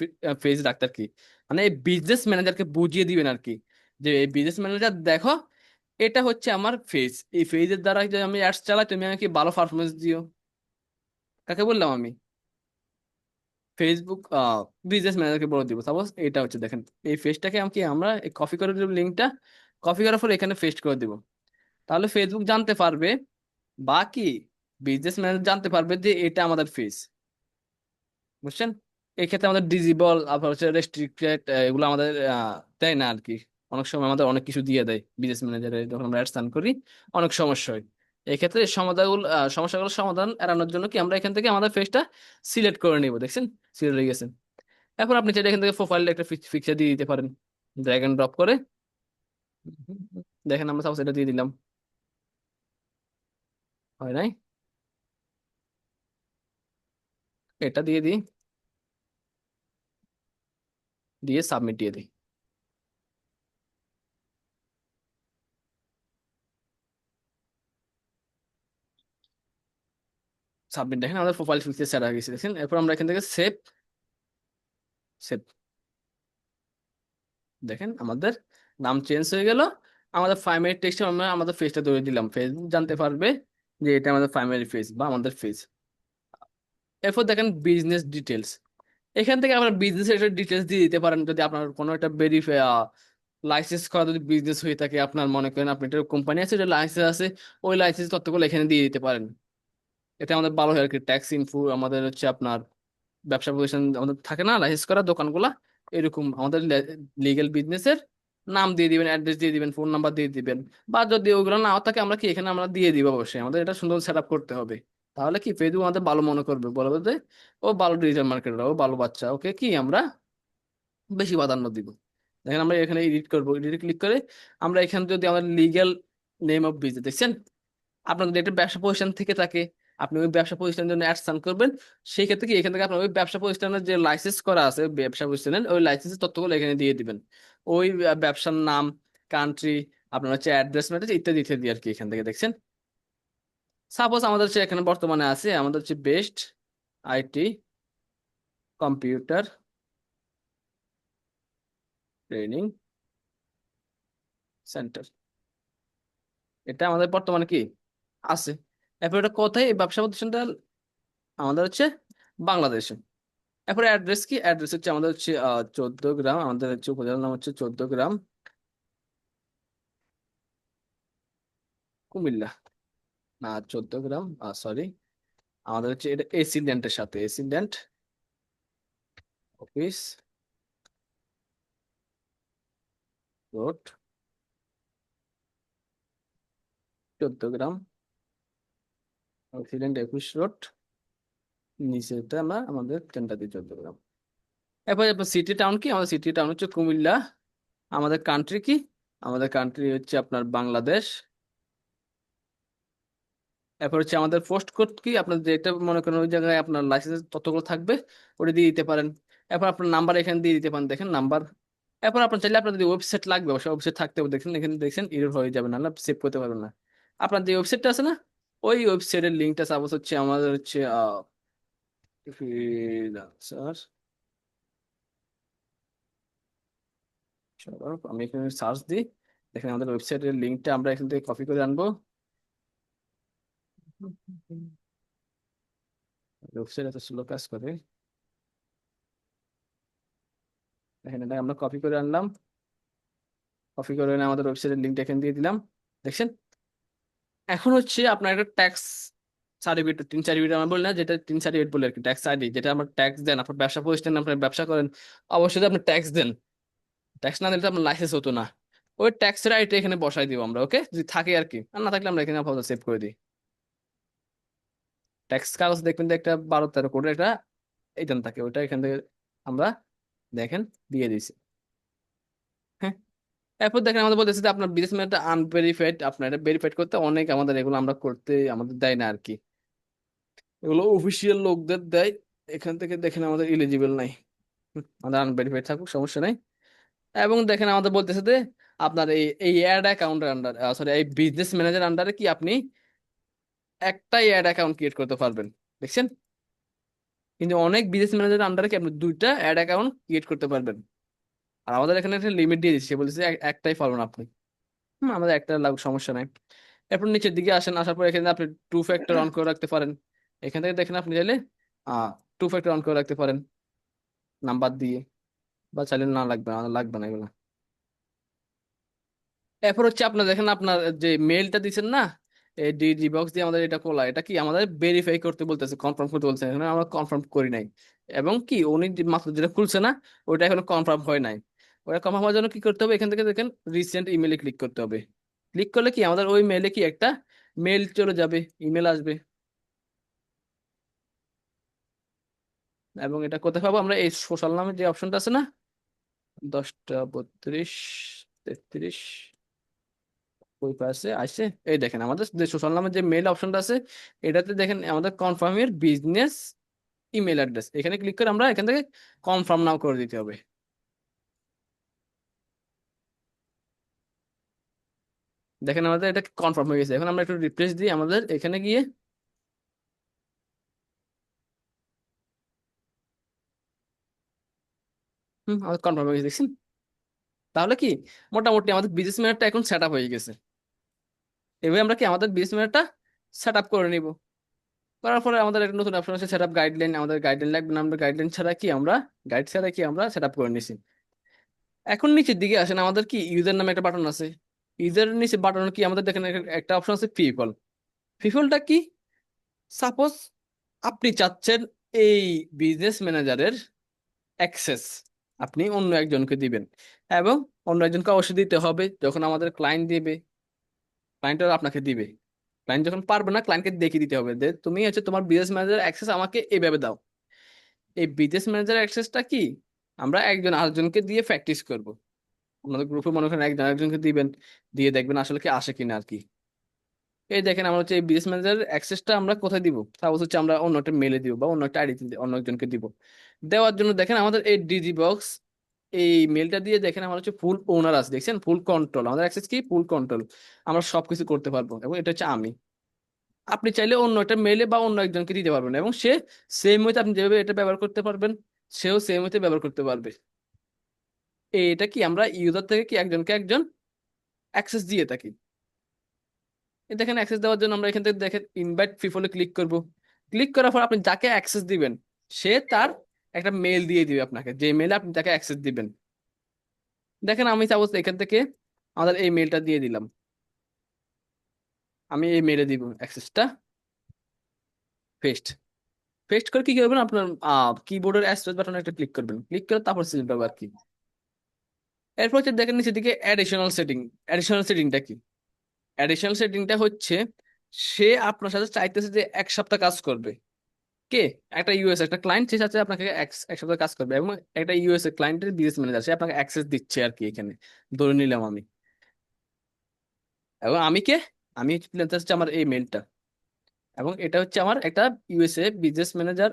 [SPEAKER 1] পেজ রাখতে আর কি। মানে এই বিজনেস ম্যানেজারকে বুঝিয়ে দিবেন আর কি, যে এই বিজনেস ম্যানেজার দেখো এটা হচ্ছে আমার ফেজ, এই ফেজের দ্বারা যে আমি অ্যাডস চালাই তুমি আমাকে ভালো পারফরমেন্স দিও। কাকে বললাম আমি? ফেসবুক বিজনেস ম্যানেজারকে বলে দিব। সাপোজ এটা হচ্ছে দেখেন এই পেজটাকে আমাকে আমরা কপি করে দিব, লিঙ্কটা কপি করার পর এখানে পেস্ট করে দিব। তাহলে ফেসবুক জানতে পারবে, বাকি বিজনেস ম্যানেজার জানতে পারবে যে এটা আমাদের ফেজ। বুঝছেন, এই ক্ষেত্রে আমাদের ডিজিবল আবার হচ্ছে রেস্ট্রিক্টেড এগুলো আমাদের দেয় না আর কি। অনেক সময় আমাদের অনেক কিছু দিয়ে দেয় বিজনেস ম্যানেজারে, যখন আমরা অ্যাডস রান করি অনেক সমস্যা হয়। এই ক্ষেত্রে সমস্যাগুলো সমাধান এড়ানোর জন্য কি আমরা এখান থেকে আমাদের ফেজটা সিলেক্ট করে নিব। দেখছেন, সিলেক্ট হয়ে গেছে। এখন আপনি চাইলে এখান থেকে প্রোফাইলে একটা পিকচার দিয়ে দিতে পারেন, ড্র্যাগ এন্ড ড্রপ করে। দেখেন আমরা সাপোজ এটা দিয়ে দিলাম, হয় নাই? এটা দিয়ে দিই, দিয়ে সাবমিট দিয়ে দিই। সাবমিট, দেখেন আমাদের প্রোফাইল পিকচার সেট হয়ে গেছে দেখেন। এরপর আমরা এখান থেকে সেভ, সেভ, দেখেন আমাদের নাম চেঞ্জ হয়ে গেল। আমাদের প্রাইমারি টেক্সটে আমরা আমাদের ফেসটা ধরে দিলাম, ফেসবুক জানতে পারবে যে এটা আমাদের প্রাইমারি ফেস বা আমাদের ফেস। এরপর দেখেন বিজনেস ডিটেলস, এখান থেকে আপনার বিজনেস একটা ডিটেলস দিয়ে দিতে পারেন। যদি আপনার কোনো একটা ভেরিফাই লাইসেন্স করা যদি বিজনেস হয়ে থাকে, আপনার মনে করেন আপনি একটা কোম্পানি আছে, যে লাইসেন্স আছে, ওই লাইসেন্স তথ্যগুলো এখানে দিয়ে দিতে পারেন। এটা আমাদের ভালো হয় আর কি। ট্যাক্স ইনফো আমাদের হচ্ছে আপনার ব্যবসা প্রতিষ্ঠান আমাদের থাকে না লাইসেন্স করা দোকানগুলা, এরকম আমাদের লিগেল বিজনেসের নাম দিয়ে দিবেন, অ্যাড্রেস দিয়ে দিবেন, ফোন নাম্বার দিয়ে দিবেন। বা যদি ওইগুলো নাও থাকে আমরা কি এখানে আমরা দিয়ে দিব, অবশ্যই আমাদের এটা সুন্দর সেট আপ করতে হবে। তাহলে কি ফেসবুক আমাদের ভালো মনে করবে, বলবে যে ও ভালো ডিজিটাল মার্কেটার, ও ভালো বাচ্চা, ওকে কি আমরা বেশি প্রাধান্য দিব। দেখেন আমরা এখানে এডিট করবো, এডিট ক্লিক করে আমরা এখানে যদি আমাদের লিগ্যাল নেম অফ বিজনেস দেখছেন, আপনার যদি একটা ব্যবসা প্রতিষ্ঠান থেকে থাকে, আপনি ওই ব্যবসা প্রতিষ্ঠানের জন্য অ্যাডসান করবেন। সেই ক্ষেত্রে কি এখান থেকে আপনার ওই ব্যবসা প্রতিষ্ঠানের যে লাইসেন্স করা আছে ব্যবসা প্রতিষ্ঠানের, ওই লাইসেন্সের তথ্যগুলো এখানে দিয়ে দিবেন। ওই ব্যবসার নাম, কান্ট্রি, আপনার হচ্ছে অ্যাড্রেস ম্যাট্রেস ইত্যাদি ইত্যাদি আর কি এখান থেকে দেখছেন। সাপোজ আমাদের হচ্ছে এখানে বর্তমানে আছে আমাদের হচ্ছে best IT computer training centre, এটা আমাদের বর্তমানে কি আছে। এরপর এটা কোথায় এই ব্যবসা প্রতিষ্ঠানটা, আমাদের হচ্ছে বাংলাদেশে। এরপরে অ্যাড্রেস কি, অ্যাড্রেস হচ্ছে আমাদের হচ্ছে 14 গ্রাম, আমাদের হচ্ছে উপজেলার নাম হচ্ছে 14 গ্রাম, কুমিল্লা। না 14 গ্রাম, সরি, আমাদের হচ্ছে এটা এসিডেন্টের সাথে, এসিডেন্ট অফিস রোড, 14 গ্রাম, এসিডেন্ট অফিস রোড, নিচেটা আমরা আমাদের কেন্দ্র দিই 14 গ্রাম। এরপর এরপর সিটি টাউন কি, আমাদের সিটি টাউন হচ্ছে কুমিল্লা। আমাদের কান্ট্রি কি, আমাদের কান্ট্রি হচ্ছে আপনার বাংলাদেশ। এরপর হচ্ছে আমাদের পোস্ট কোড কি, আপনার যেটা মনে করেন ওই জায়গায় আপনার লাইসেন্সের তথ্যগুলো থাকবে, ওটা দিয়ে দিতে পারেন। এরপর আপনার নাম্বার এখানে দিয়ে দিতে পারেন, দেখেন নাম্বার। এরপর আপনার চাইলে আপনার যদি ওয়েবসাইট লাগবে, অবশ্যই ওয়েবসাইট থাকতে হবে, দেখেন এখানে দেখছেন এরর হয়ে যাবে, না সেভ করতে পারবেন না। আপনার যে ওয়েবসাইটটা আছে না, ওই ওয়েবসাইটের লিঙ্কটা সাপোজ হচ্ছে আমাদের হচ্ছে freelancer, চলো, আমি এখানে সার্চ দিই, দেখেন আমাদের ওয়েবসাইটের লিঙ্কটা আমরা এখান থেকে কপি করে আনবো। ওয়েবসাইট এত স্লো কাজ করে, দেখেন এটা আমরা কপি করে আনলাম, কপি করে এনে আমাদের ওয়েবসাইটের লিঙ্কটা এখানে দিয়ে দিলাম, দেখছেন। এখন হচ্ছে আপনার একটা ট্যাক্স সার্টিফিকেট, 3 সার্টিফিকেট আমরা বলি না, যেটা 3 সার্টিফিকেট বলে আর কি, ট্যাক্স আইডি, যেটা আমরা ট্যাক্স দেন, আপনার ব্যবসা প্রতিষ্ঠানে আপনার ব্যবসা করেন, অবশ্যই তো আপনি ট্যাক্স দেন। ট্যাক্স না দিলে তো আপনার লাইসেন্স হতো না। ওই ট্যাক্সের আইডি এখানে বসাই দিব আমরা, ওকে, যদি থাকে আর কি, আর না থাকলে আমরা এখানে আপাতত সেভ করে দিই। ট্যাক্স কাগজ দেখবেন যে একটা 12-13 কোডের একটা এইখান থাকে, ওইটা এখান থেকে আমরা দেখেন দিয়ে দিয়েছি। হ্যাঁ, এরপর দেখেন আমাদের বলতেছে যে আপনার বিজনেস ম্যানটা আনভেরিফাইড, আপনার এটা ভেরিফাইড করতে অনেক আমাদের এগুলো আমরা করতে আমাদের দেয় না আর কি, এগুলো অফিসিয়াল লোকদের দেয়। এখান থেকে দেখেন আমাদের ইলিজিবল নাই, আমাদের আনভেরিফাইড থাকুক সমস্যা নাই। এবং দেখেন আমাদের বলতেছে যে আপনার এই এই অ্যাড অ্যাকাউন্টের আন্ডার, সরি, এই বিজনেস ম্যানেজার আন্ডারে কি আপনি একটাই অ্যাড অ্যাকাউন্ট ক্রিয়েট করতে পারবেন, দেখছেন। কিন্তু অনেক বিজনেস ম্যানেজার আন্ডারে কি আপনি 2টা অ্যাড অ্যাকাউন্ট ক্রিয়েট করতে পারবেন। আর আমাদের এখানে একটা লিমিট দিয়ে দিচ্ছে, বলতেছে একটাই পারবেন আপনি। আমাদের একটা লাগ সমস্যা নাই। এরপর নিচের দিকে আসেন, আসার পর এখানে আপনি 2 ফ্যাক্টর অন করে রাখতে পারেন। এখান থেকে দেখেন আপনি চাইলে 2 ফ্যাক্টর অন করে রাখতে পারেন নাম্বার দিয়ে, বা চাইলে না লাগবে না, লাগবে না এগুলো। এরপর হচ্ছে আপনার দেখেন আপনার যে মেলটা দিচ্ছেন না, এই ডি বক্স দিয়ে আমাদের এটা খোলা, এটা কি আমাদের ভেরিফাই করতে বলতেছে, কনফার্ম করতে বলতেছে, এখানে আমরা কনফার্ম করি নাই। এবং কি উনি মাত্র যেটা খুলছে না, ওটা এখনো কনফার্ম হয় নাই। ওটা কনফার্ম হওয়ার জন্য কি করতে হবে, এখান থেকে দেখেন রিসেন্ট ইমেলে ক্লিক করতে হবে। ক্লিক করলে কি আমাদের ওই মেলে কি একটা মেল চলে যাবে, ইমেল আসবে। এবং এটা কোথায় পাবো আমরা, এই সোশ্যাল নামের যে অপশনটা আছে না, 10টা 32 33, ওই পাশে আসে, এই দেখেন আমাদের যে সোশ্যাল নামের যে মেল অপশনটা আছে, এটাতে দেখেন আমাদের কনফার্মের বিজনেস ইমেল অ্যাড্রেস, এখানে ক্লিক করে আমরা এখান থেকে কনফার্ম নাও করে দিতে হবে। দেখেন আমাদের এটা কনফার্ম হয়ে গেছে। এখন আমরা একটু রিফ্রেশ দিই আমাদের এখানে গিয়ে, আমাদের কনফার্ম হয়ে গেছে দেখছেন। তাহলে কি মোটামুটি আমাদের বিজনেস ম্যানেজারটা এখন সেট আপ হয়ে গেছে। এভাবে আমরা কি আমাদের বিজনেস ম্যানেজারটা সেট আপ করে নিব। করার পরে আমাদের একটা নতুন অপশন আছে সেট আপ গাইডলাইন। আমাদের গাইডলাইন লাগবে না, আমরা গাইডলাইন ছাড়া কি আমরা গাইড ছাড়া কি আমরা সেট আপ করে নিছি। এখন নিচের দিকে আসেন, আমাদের কি ইউজার নামে একটা বাটন আছে। ইউজার নিচে বাটন কি আমাদের দেখেন একটা অপশন আছে পিপল। পিপলটা কি? সাপোজ আপনি চাচ্ছেন এই বিজনেস ম্যানেজারের অ্যাক্সেস আপনি অন্য একজনকে দিবেন, এবং অন্য একজনকে অবশ্যই দিতে হবে যখন আমাদের ক্লায়েন্ট দিবে। ক্লায়েন্টরা আপনাকে দিবে। ক্লায়েন্ট যখন পারবে না, ক্লায়েন্টকে দেখিয়ে দিতে হবে যে তুমি হচ্ছে তোমার বিজনেস ম্যানেজার অ্যাক্সেস আমাকে এইভাবে দাও। এই বিজনেস ম্যানেজার অ্যাক্সেসটা কি আমরা একজন আরেকজনকে দিয়ে প্র্যাকটিস করব। আমাদের গ্রুপে মনে করেন একজন আরেকজনকে দিবেন, দিয়ে দেখবেন আসলে কি আসে কিনা আর কি। এই দেখেন আমরা হচ্ছে এই বিজনেস ম্যানেজার অ্যাক্সেসটা আমরা কোথায় দিব, সাপোজ হচ্ছে আমরা অন্য একটা মেলে দিব বা অন্য একটা আইডি অন্য একজনকে দিব। দেওয়ার জন্য দেখেন আমাদের এই ডিজি বক্স এই মেলটা দিয়ে দেখেন আমার হচ্ছে ফুল ওনার আছে, দেখছেন ফুল কন্ট্রোল, আমাদের অ্যাক্সেস কি ফুল কন্ট্রোল। আমরা সবকিছু করতে পারবো এবং এটা হচ্ছে আমি। আপনি চাইলে অন্য একটা মেলে বা অন্য একজনকে দিতে পারবেন এবং সে সেম ওয়েতে আপনি যেভাবে এটা ব্যবহার করতে পারবেন সেও সেম ওয়েতে ব্যবহার করতে পারবে। এটা কি আমরা ইউজার থেকে কি একজনকে একজন অ্যাক্সেস দিয়ে থাকি। এই দেখেন অ্যাক্সেস দেওয়ার জন্য আমরা এখান থেকে দেখেন ইনভাইট পিপলে ক্লিক করব। ক্লিক করার পর আপনি যাকে অ্যাক্সেস দিবেন সে তার একটা মেল দিয়ে দিবে আপনাকে, যে মেলে আপনি তাকে অ্যাক্সেস দিবেন। দেখেন আমি সাপোজ এখান থেকে আমাদের এই মেলটা দিয়ে দিলাম। আমি এই মেলে দিব অ্যাক্সেসটা, পেস্ট। পেস্ট করে কি করবেন আপনার কিবোর্ডের স্পেস বাটনে একটা ক্লিক করবেন, ক্লিক করে তারপর সিলেক্ট করবেন আর কি। এরপর হচ্ছে দেখেন নিচের দিকে অ্যাডিশনাল সেটিং। অ্যাডিশনাল সেটিংটা কি? অ্যাডিশনাল সেটিংটা হচ্ছে সে আপনার সাথে চাইতেছে যে 1 সপ্তাহ কাজ করবে। কে? একটা ইউএস একটা ক্লায়েন্ট, সে চাচ্ছে আপনাকে এক সপ্তাহ কাজ করবে এবং একটা ইউএস ক্লায়েন্টের বিজনেস ম্যানেজার সে আপনাকে অ্যাক্সেস দিচ্ছে আর কি। এখানে ধরে নিলাম আমি, এবং আমি কে? আমি হচ্ছে আমার এই মেলটা, এবং এটা হচ্ছে আমার একটা ইউএসএ বিজনেস ম্যানেজার,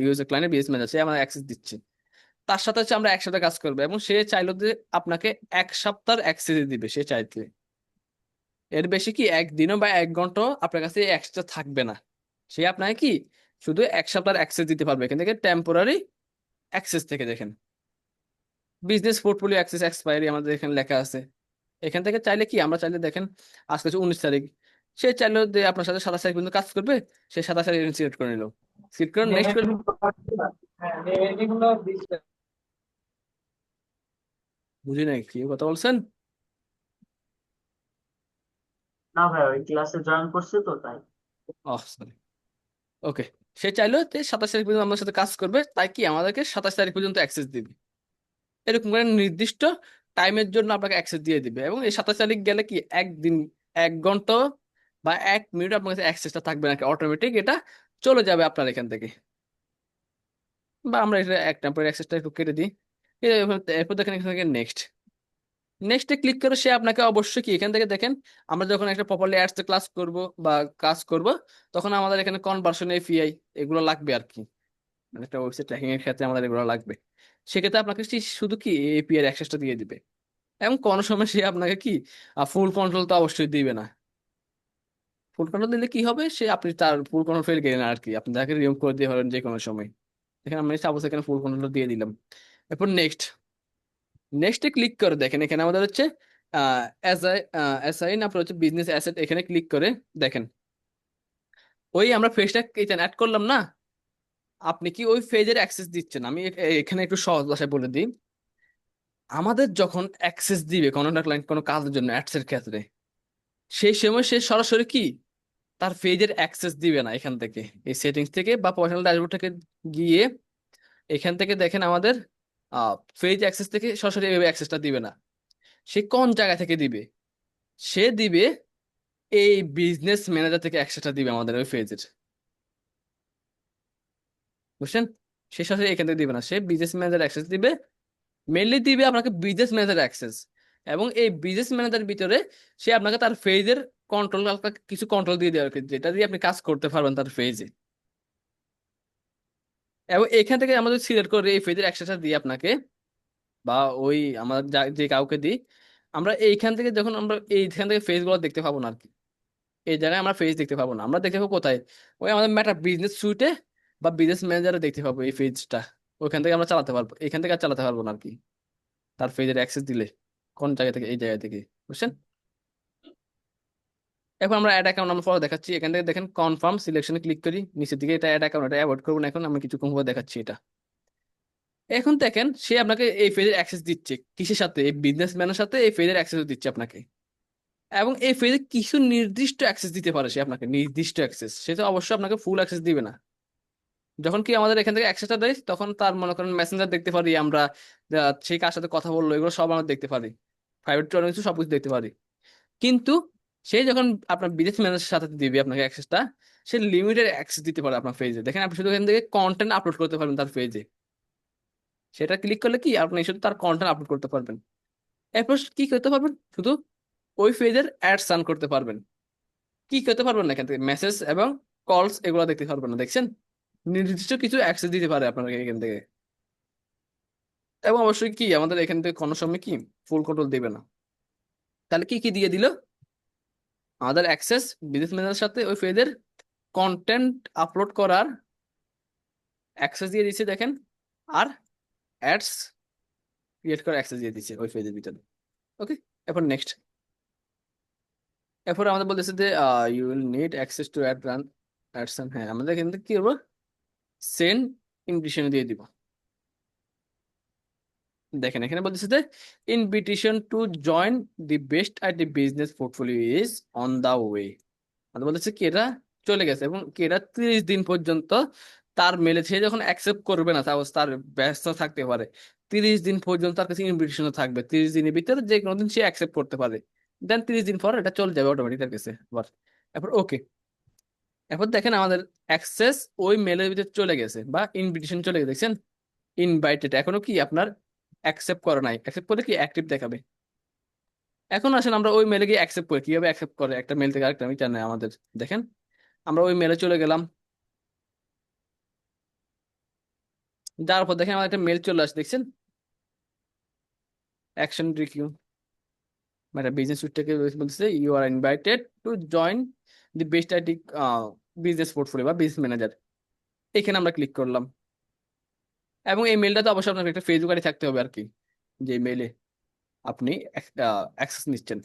[SPEAKER 1] ইউএসএ ক্লায়েন্টের বিজনেস ম্যানেজার, সে আমার অ্যাক্সেস দিচ্ছে। তার সাথে হচ্ছে আমরা একসাথে কাজ করবো এবং সে চাইলো যে আপনাকে 1 সপ্তাহের অ্যাক্সেস দিবে সে চাইলে। এর বেশি কি একদিনও বা 1 ঘন্টাও আপনার কাছে এক্সট্রা থাকবে না। সে আপনাকে কি শুধু 1 সপ্তাহের অ্যাক্সেস দিতে পারবে এখান থেকে টেম্পোরারি অ্যাক্সেস থেকে। দেখেন বিজনেস পোর্টফোলিও অ্যাক্সেস এক্সপায়ারি আমাদের এখানে লেখা আছে। এখান থেকে চাইলে কি আমরা চাইলে দেখেন আজকে হচ্ছে 19 তারিখ, সে চাইলো যে আপনার সাথে 27 তারিখ পর্যন্ত কাজ করবে, সে 27 তারিখ সিলেক্ট করে নিল। সিলেক্ট করে নেক্সট করে। বুঝি নাই কি কথা বলছেন।
[SPEAKER 2] না ভাই, ওই ক্লাসে জয়েন করছে তো তাই।
[SPEAKER 1] সরি। ওকে। সে চাইলো যে 27 তারিখ পর্যন্ত আমাদের সাথে কাজ করবে, তাই কি আমাদেরকে 27 তারিখ পর্যন্ত অ্যাক্সেস দিবে। এরকম করে নির্দিষ্ট টাইমের জন্য আপনাকে অ্যাক্সেস দিয়ে দিবে এবং এই 27 তারিখ গেলে কি একদিন 1 ঘন্টা বা 1 মিনিট আপনার কাছে অ্যাক্সেসটা থাকবে নাকি, অটোমেটিক এটা চলে যাবে আপনার এখান থেকে। বা আমরা এটা এক টেম্পোরারি অ্যাক্সেসটা একটু কেটে দিই। এরপর দেখেন এখান থেকে নেক্সট। নেক্সটে ক্লিক করে সে আপনাকে অবশ্যই কি এখান থেকে দেখেন আমরা যখন একটা প্রপারলি অ্যাডস ক্লাস করব বা কাজ করব, তখন আমাদের এখানে কনভার্সন এপিআই এগুলো লাগবে আর কি। মানে একটা ওয়েবসাইট ট্র্যাকিং এর ক্ষেত্রে আমাদের এগুলো লাগবে। সেক্ষেত্রে আপনাকে সে শুধু কি এপিআই এর অ্যাক্সেসটা দিয়ে দিবে এবং কোনো সময় সে আপনাকে কি ফুল কন্ট্রোল তো অবশ্যই দিবে না। ফুল কন্ট্রোল দিলে কি হবে, সে আপনি তার ফুল কন্ট্রোল ফেল গেলেন আর কি, আপনি তাকে রিমুভ করে দিয়ে পারেন যে কোনো সময়। এখানে আমি সাপোজ এখানে ফুল কন্ট্রোল দিয়ে দিলাম। এরপর নেক্সট। নেক্সটে ক্লিক করে দেখেন এখানে আমাদের হচ্ছে অ্যাসাইন আপনার হচ্ছে বিজনেস অ্যাসেট, এখানে ক্লিক করে দেখেন ওই আমরা ফেজটা অ্যাড করলাম না, আপনি কি ওই ফেজের অ্যাক্সেস দিচ্ছেন। আমি এখানে একটু সহজ ভাষায় বলে দিই। আমাদের যখন অ্যাক্সেস দিবে কোনো একটা ক্লায়েন্ট কোনো কাজের জন্য অ্যাডস এর ক্ষেত্রে, সেই সময় সে সরাসরি কি তার পেজের অ্যাক্সেস দিবে না এখান থেকে, এই সেটিংস থেকে বা প্রফেশনাল ড্যাশবোর্ড থেকে গিয়ে এখান থেকে দেখেন আমাদের পেজ অ্যাক্সেস থেকে সরাসরি এভাবে অ্যাক্সেসটা দিবে না। সে কোন জায়গা থেকে দিবে? সে দিবে এই বিজনেস ম্যানেজার থেকে অ্যাক্সেসটা দিবে আমাদের ওই পেজের। বুঝছেন? সে সরাসরি এখান থেকে দিবে না, সে বিজনেস ম্যানেজার অ্যাক্সেস দিবে। মেনলি দিবে আপনাকে বিজনেস ম্যানেজার অ্যাক্সেস, এবং এই বিজনেস ম্যানেজার ভিতরে সে আপনাকে তার পেজের কন্ট্রোল, কিছু কন্ট্রোল দিয়ে দেওয়ার যেটা দিয়ে আপনি কাজ করতে পারবেন তার পেজে। এবং এখান থেকে আমাদের সিলেক্ট করে এই পেজের অ্যাক্সেসটা দিয়ে আপনাকে বা ওই আমরা যে কাউকে দিই, আমরা এইখান থেকে যখন আমরা এইখান থেকে ফেস গুলো দেখতে পাবো না আর কি। এই জায়গায় আমরা ফেস দেখতে পাবো না, আমরা দেখতে পাবো কোথায়? ওই আমাদের ম্যাটা বিজনেস সুইটে বা বিজনেস ম্যানেজারে দেখতে পাবো এই পেজটা। ওইখান থেকে আমরা চালাতে পারবো, এখান থেকে আর চালাতে পারবো না আর কি, তার পেজের অ্যাক্সেস দিলে। কোন জায়গা থেকে? এই জায়গা থেকে, বুঝছেন? এখন আমরা অ্যাড অ্যাকাউন্ট আমরা পরে দেখাচ্ছি। এখান থেকে দেখেন কনফার্ম সিলেকশনে ক্লিক করি, নিচের দিকে এটা অ্যাড অ্যাকাউন্ট, এটা অ্যাভয়েড করবো না, এখন আমি কিছুক্ষণ পরে দেখাচ্ছি এটা। এখন দেখেন সে আপনাকে এই পেজের অ্যাক্সেস দিচ্ছে, কিসের সাথে? এই বিজনেসম্যানের সাথে এই পেজের অ্যাক্সেস দিচ্ছে আপনাকে। এবং এই পেজে কিছু নির্দিষ্ট অ্যাক্সেস দিতে পারে সে আপনাকে, নির্দিষ্ট অ্যাক্সেস, সে তো অবশ্যই আপনাকে ফুল অ্যাক্সেস দিবে না। যখন কি আমাদের এখান থেকে অ্যাক্সেসটা দেয়, তখন তার মনে করেন মেসেঞ্জার দেখতে পারি আমরা, সে কার সাথে কথা বললো, এগুলো সব আমরা দেখতে পারি, প্রাইভেট অনেক কিছু সবকিছু দেখতে পারি। কিন্তু সে যখন আপনার বিদেশি ম্যানেজারের সাথে দিবে আপনাকে অ্যাক্সেসটা, সে লিমিটেড অ্যাক্সেস দিতে পারে আপনার পেজে। দেখেন আপনি শুধু এখান থেকে কন্টেন্ট আপলোড করতে পারবেন তার পেজে। সেটা ক্লিক করলে কি আপনি শুধু তার কন্টেন্ট আপলোড করতে পারবেন। এরপর কি করতে পারবেন? শুধু ওই পেজের অ্যাডস রান করতে পারবেন। কি করতে পারবেন না এখান থেকে? মেসেজ এবং কলস এগুলো দেখতে পারবেন না, দেখছেন? নির্দিষ্ট কিছু অ্যাক্সেস দিতে পারে আপনাকে এখান থেকে। এবং অবশ্যই কি আমাদের এখান থেকে কোনো সময় কি ফুল কন্ট্রোল দেবে না। তাহলে কি কি দিয়ে দিল? আমাদের অ্যাক্সেস বিজনেস ম্যানেজারের সাথে ওই পেজের কন্টেন্ট আপলোড করার অ্যাক্সেস দিয়ে দিচ্ছে দেখেন, আর অ্যাডস ক্রিয়েট করার অ্যাক্সেস দিয়ে দিচ্ছে ওই পেজের ভিতরে। ওকে, এরপর নেক্সট। এরপর আমাদের বলতেছে যে you will need access to ad run ads. হ্যাঁ, আমাদের এখান থেকে কি করবো? সেন্ড ইনভিটেশন দিয়ে দিব। দেখেন এখানে বলতেছে যে invitation to join the best IT business portfolio is on the way. মানে বলতেছে কি এটা চলে গেছে, এবং কি এটা 30 দিন পর্যন্ত তার মেলে, সে যখন অ্যাকসেপ্ট করবে না, তার ব্যস্ত থাকতে পারে। 30 দিন পর্যন্ত তার কাছে ইনভিটেশন থাকবে, 30 দিনের ভিতরে যে কোনো দিন সে অ্যাকসেপ্ট করতে পারে। দেন 30 দিন পর এটা চলে যাবে অটোমেটিক তার কাছে আবার। এরপর ওকে। এরপর দেখেন আমাদের অ্যাক্সেস ওই মেলের ভিতরে চলে গেছে, বা ইনভিটেশন চলে গেছে, দেখছেন? ইনভাইটেড এখনো কি আপনার অ্যাকসেপ্ট করা নাই, অ্যাকসেপ্ট করলে কি অ্যাক্টিভ দেখাবে। এখন আসেন আমরা ওই মেলে গিয়ে অ্যাকসেপ্ট করি, কিভাবে অ্যাকসেপ্ট করে একটা মেল থেকে আরেকটা, আমি জানি আমাদের। দেখেন আমরা ওই মেলে চলে গেলাম, যার পর দেখেন আমার একটা মেল চলে আসে, দেখছেন? অ্যাকশন রিকিউ, মানে বিজনেস সুইট থেকে বলতেছে you are invited to join the best IT business portfolio বা বিজনেস ম্যানেজার। এখানে আমরা ক্লিক করলাম, এবং এই মেলটাতে অবশ্যই আপনার একটা ফেসবুক আইডি থাকতে হবে আর কি, যে মেলে আপনি অ্যাক্সেস নিচ্ছেন।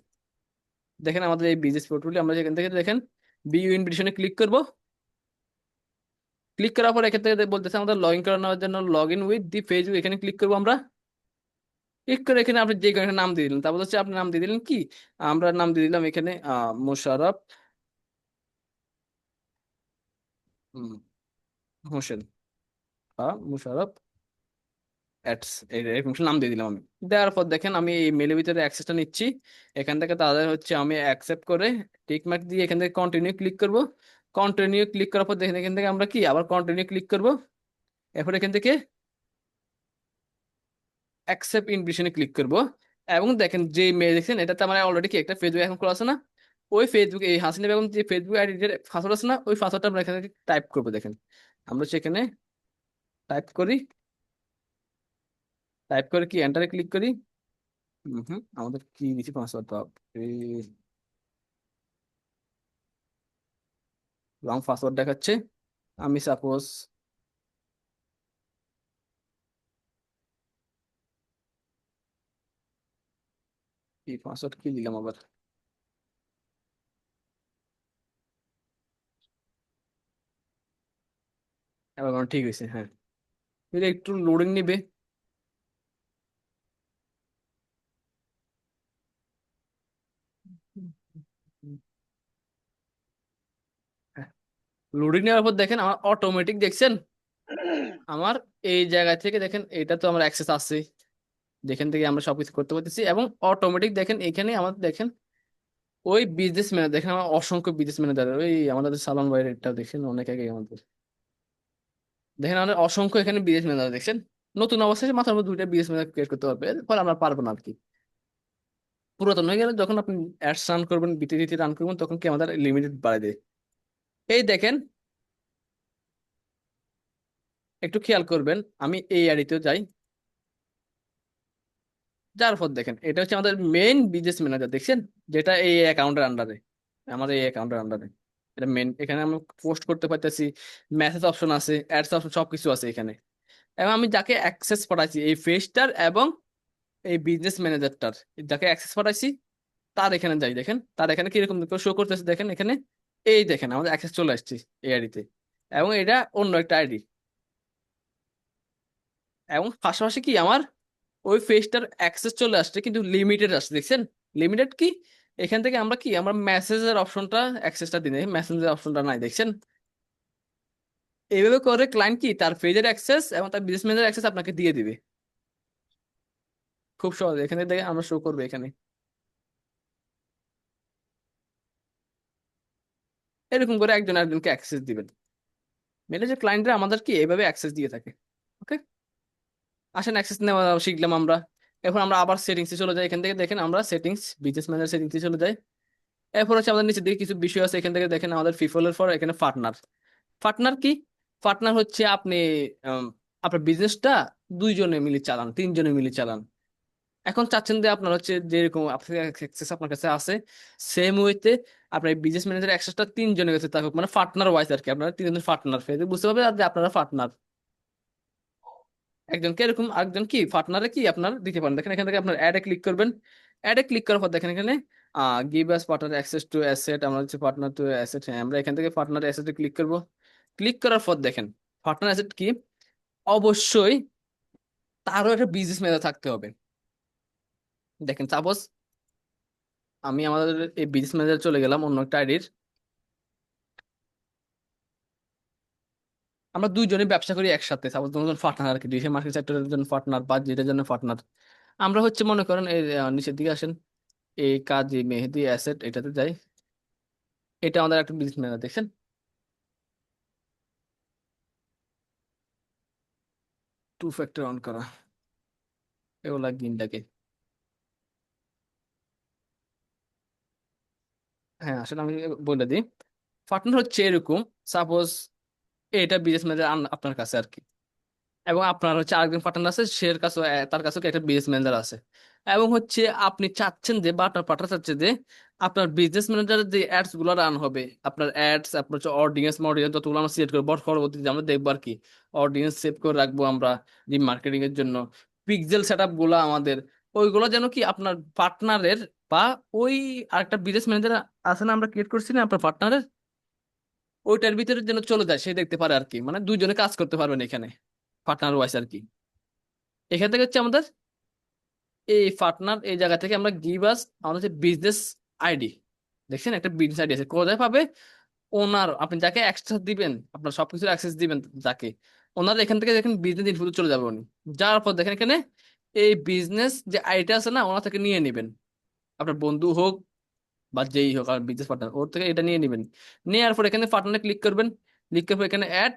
[SPEAKER 1] দেখেন আমাদের এই বিজনেস পোর্টফোলিও, আমরা যেখান থেকে দেখেন বিইউ ইনভিটেশনে ক্লিক করব। ক্লিক করার পর এখান থেকে বলতেছে আমাদের লগ ইন করানোর জন্য log in with the Facebook, এখানে ক্লিক করবো আমরা। ক্লিক করে এখানে আপনি যে কোনো একটা নাম দিয়ে দিলেন, তারপর হচ্ছে আপনি নাম দিয়ে দিলেন কি, আমরা নাম দিয়ে দিলাম এখানে মোশাররফ উম, হোসেন, বা মোশাররফ অ্যাটস, এরকম একটা নাম দিয়ে দিলাম আমি। দেওয়ার পর দেখেন আমি এই মেলের ভিতরে অ্যাক্সেসটা নিচ্ছি। এখান থেকে তাদের হচ্ছে আমি অ্যাকসেপ্ট করে টিক মার্ক দিয়ে এখান থেকে কন্টিনিউ ক্লিক করব। কন্টিনিউ ক্লিক করার পর দেখেন এখান থেকে আমরা কি আবার কন্টিনিউ ক্লিক করব। এরপর এখান থেকে অ্যাকসেপ্ট ইনভিটেশনে ক্লিক করব। এবং দেখেন যে মেয়ে দেখছেন, এটাতে আমার অলরেডি কি একটা ফেসবুক অ্যাকাউন্ট খোলা আছে না? ওই ফেসবুক, এই হাসিনা বেগম যে ফেসবুক আইডির পাসওয়ার্ড আছে না, ওই পাসওয়ার্ডটা আমরা এখানে টাইপ করবো। দেখেন আমরা সেখানে টাইপ করি, টাইপ করে কি এন্টারে ক্লিক করি। হুম, আমাদের কি দিচ্ছি পাসওয়ার্ড, রং পাসওয়ার্ড দেখাচ্ছে। আমি সাপোজ এই পাসওয়ার্ড কি দিলাম আবার, এবার আমার ঠিক হয়েছে। হ্যাঁ, এটা একটু লোডিং নিবে। লোডিং নেওয়ার পর দেখেন আমার অটোমেটিক, দেখছেন আমার এই জায়গা থেকে দেখেন এটা তো আমার অ্যাক্সেস আছে, যেখান থেকে আমরা সবকিছু করতে পারতেছি। এবং অটোমেটিক দেখেন এখানে আমাদের দেখেন ওই বিজনেস ম্যানেজার, দেখেন আমার অসংখ্য বিজনেস ম্যানেজার, ওই আমাদের সালমান ভাইয়ের এটা দেখেন অনেক আগে আমাদের। দেখেন আমাদের অসংখ্য এখানে বিজনেস ম্যানেজার দেখছেন। নতুন অবস্থায় মাথার মধ্যে দুইটা বিজনেস ম্যানেজার ক্রিয়েট করতে পারবে, ফলে আমরা পারবো না আর কি। পুরাতন হয়ে গেলে যখন আপনি অ্যাডস রান করবেন, বিটিভিটি রান করবেন, তখন কি আমাদের লিমিটেড বাড়ায় দেয়। এই দেখেন একটু খেয়াল করবেন, আমি এই আইডিতেও যাই, যার পর দেখেন এটা হচ্ছে আমাদের মেইন বিজনেস ম্যানেজার, দেখছেন? যেটা এই অ্যাকাউন্টের আন্ডারে, আমাদের এই অ্যাকাউন্টের আন্ডারে এটা মেন। এখানে আমরা পোস্ট করতে পারতেছি, মেসেজ অপশন আছে, অ্যাডস অপশন, সবকিছু আছে এখানে। এবং আমি যাকে অ্যাক্সেস পাঠাইছি এই ফেজটার এবং এই বিজনেস ম্যানেজারটার, যাকে অ্যাক্সেস পাঠাইছি তার এখানে যাই, দেখেন তার এখানে কিরকম শো করতেছে, দেখেন এখানে এই দেখেন আমাদের অ্যাক্সেস চলে আসছে এই আইডিতে, এবং এটা অন্য একটা আইডি, এবং পাশাপাশি কি আমার ওই পেজটার অ্যাক্সেস চলে আসছে কিন্তু লিমিটেড আসছে, দেখছেন লিমিটেড কি, এখান থেকে আমরা কি আমরা মেসেজের অপশনটা অ্যাক্সেসটা দিনে মেসেঞ্জের অপশনটা নাই, দেখছেন এইভাবে করে ক্লায়েন্ট কি তার পেজের অ্যাক্সেস এবং তার বিজনেস ম্যানেজার অ্যাক্সেস আপনাকে দিয়ে দিবে খুব সহজ, এখানে দেখে আমরা শো করবে এখানে এরকম করে একজন একজনকে অ্যাক্সেস দিবেন, ম্যানেজার ক্লায়েন্টরা আমাদের কি এইভাবে অ্যাক্সেস দিয়ে থাকে। ওকে, আসেন অ্যাক্সেস নেওয়া শিখলাম আমরা, এখন আমরা আবার সেটিংসে চলে যাই, এখান থেকে দেখেন আমরা সেটিংস বিজনেস ম্যানেজার সেটিংসে চলে যাই। এরপর হচ্ছে আমাদের নিচে দিকে কিছু বিষয় আছে, এখান থেকে দেখেন আমাদের ফিফলের পর এখানে পার্টনার। পার্টনার কি, পার্টনার হচ্ছে আপনি উম, আপনার বিজনেসটা দুইজনে মিলে চালান, তিনজনে মিলে চালান, এখন চাচ্ছেন যে আপনার হচ্ছে যেরকম আপনার অ্যাক্সেস আপনার কাছে আছে সেম ওয়েতে আপনার বিজনেস ম্যানেজার অ্যাক্সেসটা তিনজনের কাছে থাকুক, মানে পার্টনার ওয়াইজ আর কি, আপনারা তিনজন পার্টনার ফেজে বুঝতে পারবে যে আপনারা পার্টনার, একজনকে এরকম আরেকজন কি পার্টনারে কি আপনার দিতে পারেন। দেখেন এখান থেকে আপনার অ্যাডে ক্লিক করবেন, অ্যাডে ক্লিক করার পর দেখেন এখানে give us partner access to asset, আমরা হচ্ছে পার্টনার টু অ্যাসেট, হ্যাঁ আমরা এখান থেকে পার্টনার অ্যাসেটে ক্লিক করব। ক্লিক করার পর দেখেন পার্টনার অ্যাসেট কি, অবশ্যই তারও একটা বিজনেস ম্যানেজার থাকতে হবে। দেখেন সাপোজ আমি আমাদের এই বিজনেস ম্যানেজার চলে গেলাম অন্য একটা আইডির, আমরা দুইজনে ব্যবসা করি একসাথে, সাপোজ দুজন পার্টনার আর কি, ডিসি মার্কেট সেক্টরের জন্য পার্টনার বা যেটার জন্য পার্টনার, আমরা হচ্ছে মনে করেন এই নিচের দিকে আসেন, এই কাজী মেহেদি অ্যাসেট এটাতে যাই, এটা আমাদের একটা বিজনেস ম্যানেজার দেখছেন, টু ফ্যাক্টর অন করা এগুলা গিনটাকে, হ্যাঁ আসলে আমি বলে দিই, পার্টনার হচ্ছে এরকম, সাপোজ এটা বিজনেস ম্যানেজার আপনার কাছে আর কি, এবং আপনার হচ্ছে আরেকজন পার্টনার আছে সে কাছে, তার কাছে একটা বিজনেস ম্যানেজার আছে, এবং হচ্ছে আপনি চাচ্ছেন যে বা আপনার পার্টনার চাচ্ছে যে আপনার বিজনেস ম্যানেজারের যে অ্যাডস গুলো রান হবে, আপনার অ্যাডস আপনার হচ্ছে অডিয়েন্স মডিয়েন্স যতগুলো আমরা সিলেক্ট করবো পরবর্তীতে আমরা দেখবো আর কি, অডিয়েন্স সেভ করে রাখবো আমরা যে মার্কেটিং এর জন্য, পিক্সেল সেট আপ গুলো আমাদের ওইগুলো যেন কি আপনার পার্টনারের বা ওই আরেকটা বিজনেস ম্যানেজার আছে না আমরা ক্রিয়েট করছি না আপনার পার্টনারের, ওইটার ভিতরে যেন চলে যায় সে দেখতে পারে আর কি, মানে দুইজনে কাজ করতে পারবেন এখানে পার্টনার ওয়াইজ আর কি। এখান থেকে হচ্ছে আমাদের এই পার্টনার এই জায়গা থেকে আমরা গিভ আস আমাদের যে বিজনেস আইডি, দেখছেন একটা বিজনেস আইডি আছে, কোথায় পাবে, ওনার আপনি যাকে অ্যাক্সেস দিবেন আপনার সবকিছু অ্যাক্সেস দিবেন যাকে, ওনার এখান থেকে দেখেন বিজনেস ইনফো চলে যাবে উনি, যাওয়ার পর দেখেন এখানে এই বিজনেস যে আইডিটা আছে না ওনার থেকে নিয়ে নেবেন, আপনার বন্ধু হোক বা যেই হোক আর বিজনেস পার্টনার ওর থেকে এটা নিয়ে নেবেন, নেওয়ার পর এখানে পার্টনারে ক্লিক করবেন, ক্লিক করার পর এখানে অ্যাড,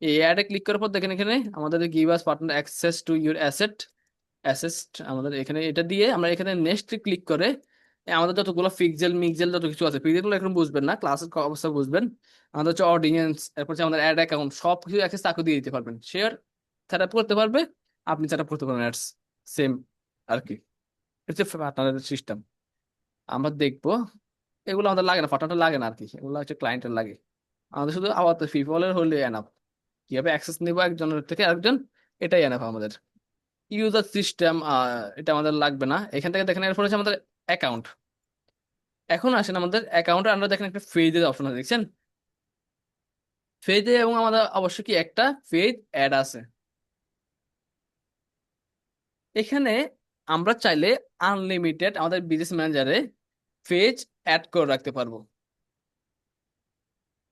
[SPEAKER 1] এই অ্যাডে ক্লিক করার পর দেখেন এখানে আমাদের give us partner access to your asset, asset আমাদের এখানে এটা দিয়ে আমরা এখানে নেক্সট ক্লিক করে আমাদের যতগুলো পিক্সেল মিক্সেল যত কিছু আছে পিক্সেল গুলো এখন বুঝবেন না ক্লাসের অবস্থা বুঝবেন, আমাদের হচ্ছে অডিয়েন্স এরপর হচ্ছে আমাদের অ্যাড অ্যাকাউন্ট সব কিছু অ্যাক্সেস তাকে দিয়ে দিতে পারবেন, শেয়ার সেট আপ করতে পারবে, আপনি সেট আপ করতে পারবেন অ্যাডস, সেম আর কি, এটা হচ্ছে পার্টনারের সিস্টেম। আমরা দেখবো এগুলো আমাদের লাগে না, পার্টনারটা লাগে না আর কি, এগুলো হচ্ছে ক্লায়েন্টের লাগে, আমাদের শুধু আপাতত পিপলের হলে এনাফ, কিভাবে অ্যাক্সেস নিবো একজনের থেকে আরেকজন এটাই এনাফ আমাদের। ইউজার সিস্টেম এটা আমাদের লাগবে না, এখান থেকে দেখেন এরপর হচ্ছে আমাদের অ্যাকাউন্ট, এখন আসেন আমাদের অ্যাকাউন্টে আমরা দেখেন একটা পেজের অপশন আছে দেখছেন, পেজে এবং আমাদের অবশ্যই কি একটা পেজ অ্যাড আছে, এখানে আমরা চাইলে আনলিমিটেড আমাদের বিজনেস ম্যানেজারে পেজ অ্যাড করে রাখতে পারবো,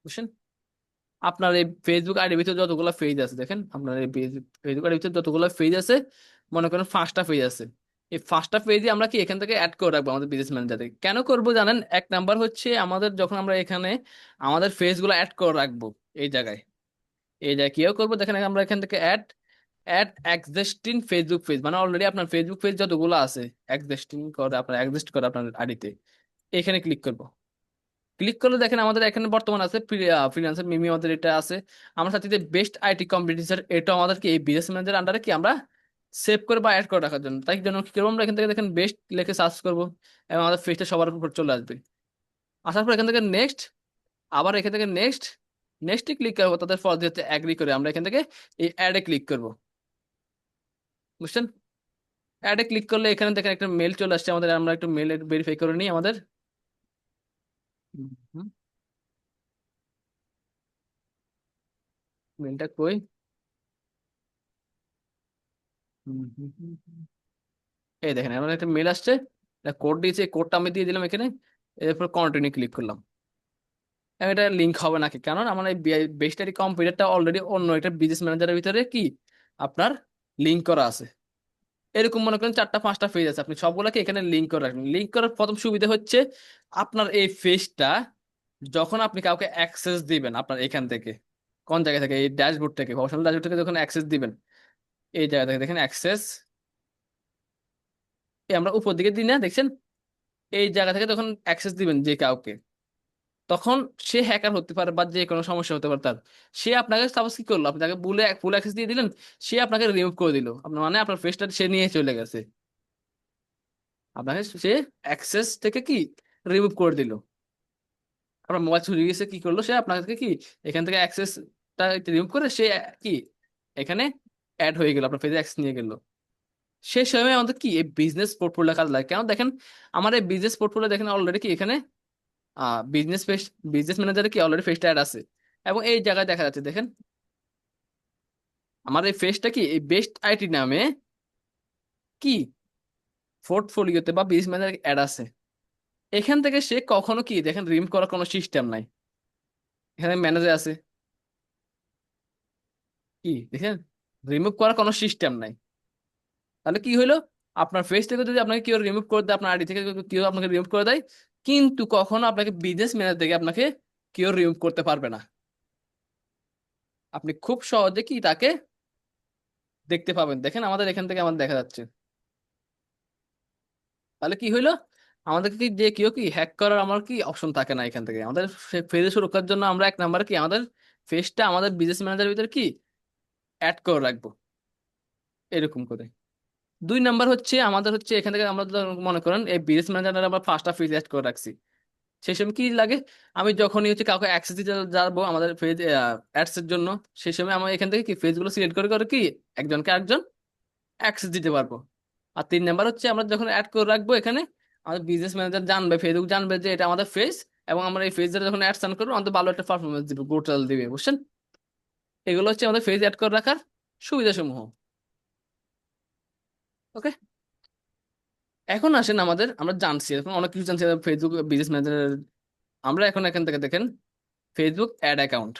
[SPEAKER 1] বুঝছেন, আপনার এই ফেসবুক আইডির ভিতরে যতগুলো পেজ আছে দেখেন আপনার এই ফেসবুক আইডির ভিতরে যতগুলো পেজ আছে, মনে করেন 5টা পেজ আছে, এই 5টা পেজে আমরা কি এখান থেকে অ্যাড করে রাখবো আমাদের বিজনেস ম্যানেজারে, কেন করবো জানেন, এক নাম্বার হচ্ছে আমাদের যখন আমরা এখানে আমাদের পেজগুলো অ্যাড করে রাখবো এই জায়গায়, এই জায়গায় কিও করবো দেখেন আমরা এখান থেকে add ad existing Facebook page, মানে অলরেডি আপনার ফেসবুক পেজ যতগুলো আছে এক্সিস্টিং করে আপনার এক্সিস্ট করে আপনার আইডিতে, এখানে ক্লিক করবো, ক্লিক করলে দেখেন আমাদের এখানে বর্তমান আছে ফ্রিল্যান্সার মিমি আমাদের এটা আছে, আমরা সাথে বেস্ট আইটি কম্পিটিশন এটা আমাদেরকে এই বিজনেস ম্যানেজার আন্ডারে কি আমরা সেভ করে বা অ্যাড করে রাখার জন্য, তাই জন্য কি করবো আমরা এখান থেকে দেখেন বেস্ট লিখে সার্চ করবো এবং আমাদের ফেসটা সবার উপর চলে আসবে, আসার পর এখান থেকে নেক্সট, আবার এখান থেকে নেক্সট, নেক্সটে ক্লিক করবো তাদের ফল যেতে অ্যাগ্রি করে আমরা এখান থেকে এই অ্যাডে ক্লিক করবো, বুঝছেন? অ্যাডে ক্লিক করলে এখানে দেখেন একটা মেল চলে আসছে আমাদের, আমরা একটু মেল ভেরিফাই করে নিই আমাদের। মেলটা কই? হুম, হুম, হুম, হুম। এই দেখেন আমার একটা মেল আসছে, কোড দিয়েছে, কোডটা আমি দিয়ে দিলাম এখানে, এরপর কন্টিনিউ ক্লিক করলাম। এটা লিঙ্ক হবে নাকি, কারণ আমার এই বেস্টারি কম্পিউটারটা অলরেডি অন্য একটা বিজনেস ম্যানেজারের ভিতরে কি আপনার লিঙ্ক করা আছে। এরকম মনে করেন 4টা 5টা পেজ আছে, আপনি সবগুলোকে এখানে লিঙ্ক করে রাখবেন। লিঙ্ক করার প্রথম সুবিধা হচ্ছে আপনার এই পেজটা যখন আপনি কাউকে অ্যাক্সেস দিবেন আপনার এখান থেকে, কোন জায়গা থেকে, এই ড্যাশবোর্ড থেকে, প্রফেশনাল ড্যাশবোর্ড থেকে যখন অ্যাক্সেস দিবেন, এই জায়গা থেকে দেখেন অ্যাক্সেস, এই আমরা উপর দিকে দিই না দেখছেন, এই জায়গা থেকে যখন অ্যাক্সেস দিবেন যে কাউকে, তখন সে হ্যাকার হতে পারে বা যে কোনো সমস্যা হতে পারে তার, সে আপনাকে সাপোজ কি করলো, আপনি তাকে বলে ফুল অ্যাক্সেস দিয়ে দিলেন, সে আপনাকে রিমুভ করে দিল, আপনার মানে আপনার ফেসটা সে নিয়ে চলে গেছে, আপনাকে সে অ্যাক্সেস থেকে কি রিমুভ করে দিল। আপনার মোবাইল চুরি গেছে, কি করলো সে আপনাকে কি এখান থেকে অ্যাক্সেসটা রিমুভ করে সে কি এখানে অ্যাড হয়ে গেল, আপনার ফেসে অ্যাক্সেস নিয়ে গেল। সেই সময় আমাদের কি এই বিজনেস পোর্টফোলিও কাজ লাগে, কেন দেখেন আমার এই বিজনেস পোর্টফোলিও দেখেন অলরেডি কি এখানে বিজনেস পেজ, বিজনেস ম্যানেজারে কি অলরেডি ফেসটা অ্যাড আছে, এবং এই জায়গায় দেখা যাচ্ছে দেখেন আমার এই ফেসটা কি এই বেস্ট আইটি নামে কি পোর্টফোলিওতে বা বিজনেস ম্যানেজার অ্যাড আছে। এখান থেকে সে কখনো কি দেখেন রিমুভ করার কোনো সিস্টেম নাই, এখানে ম্যানেজার আছে কি দেখেন, রিমুভ করার কোনো সিস্টেম নাই। তাহলে কি হইলো, আপনার ফেস থেকে যদি আপনাকে কেউ রিমুভ করে দেয়, আপনার আইডি থেকে যদি কেউ আপনাকে রিমুভ করে দেয়, কিন্তু কখনো আপনাকে বিজনেস ম্যানেজার থেকে আপনাকে কেউ রিমুভ করতে পারবে না। আপনি খুব সহজে কি তাকে দেখতে পাবেন, দেখেন আমাদের এখান থেকে আমাদের দেখা যাচ্ছে। তাহলে কি হইলো, আমাদের কি যে কেউ কি হ্যাক করার আমার কি অপশন থাকে না এখান থেকে। আমাদের ফেজে সুরক্ষার জন্য আমরা এক নাম্বারে কি আমাদের ফেসটা আমাদের বিজনেস ম্যানেজারের ভিতরে কি অ্যাড করে রাখবো এরকম করে। 2 নাম্বার হচ্ছে আমাদের হচ্ছে এখান থেকে আমরা ধরুন মনে করেন এই বিজনেস ম্যানেজার আমরা 5টা ফেজ অ্যাড করে রাখছি, সেই সময় কি লাগে, আমি যখনই হচ্ছে কাউকে অ্যাক্সেস দিতে যাবো আমাদের পেজ অ্যাডস এর জন্য, সেই সময় আমি এখান থেকে কি পেজগুলো সিলেক্ট করে করে কি একজনকে একজন অ্যাক্সেস দিতে পারবো। আর 3 নাম্বার হচ্ছে আমরা যখন অ্যাড করে রাখবো এখানে, আমাদের বিজনেস ম্যানেজার জানবে, ফেসবুক জানবে যে এটা আমাদের ফেস, এবং আমরা এই ফেজ যখন অ্যাড রান করবো আমাদের ভালো একটা পারফরমেন্স দিবে, গোটাল দিবে, বুঝছেন? এগুলো হচ্ছে আমাদের ফেজ অ্যাড করে রাখার সুবিধা সমূহ। ওকে, এখন আসেন আমাদের, আমরা জানছি এখন অনেক কিছু জানছি ফেসবুক বিজনেস ম্যানেজার। আমরা এখন এখান থেকে দেখেন ফেসবুক অ্যাড অ্যাকাউন্ট,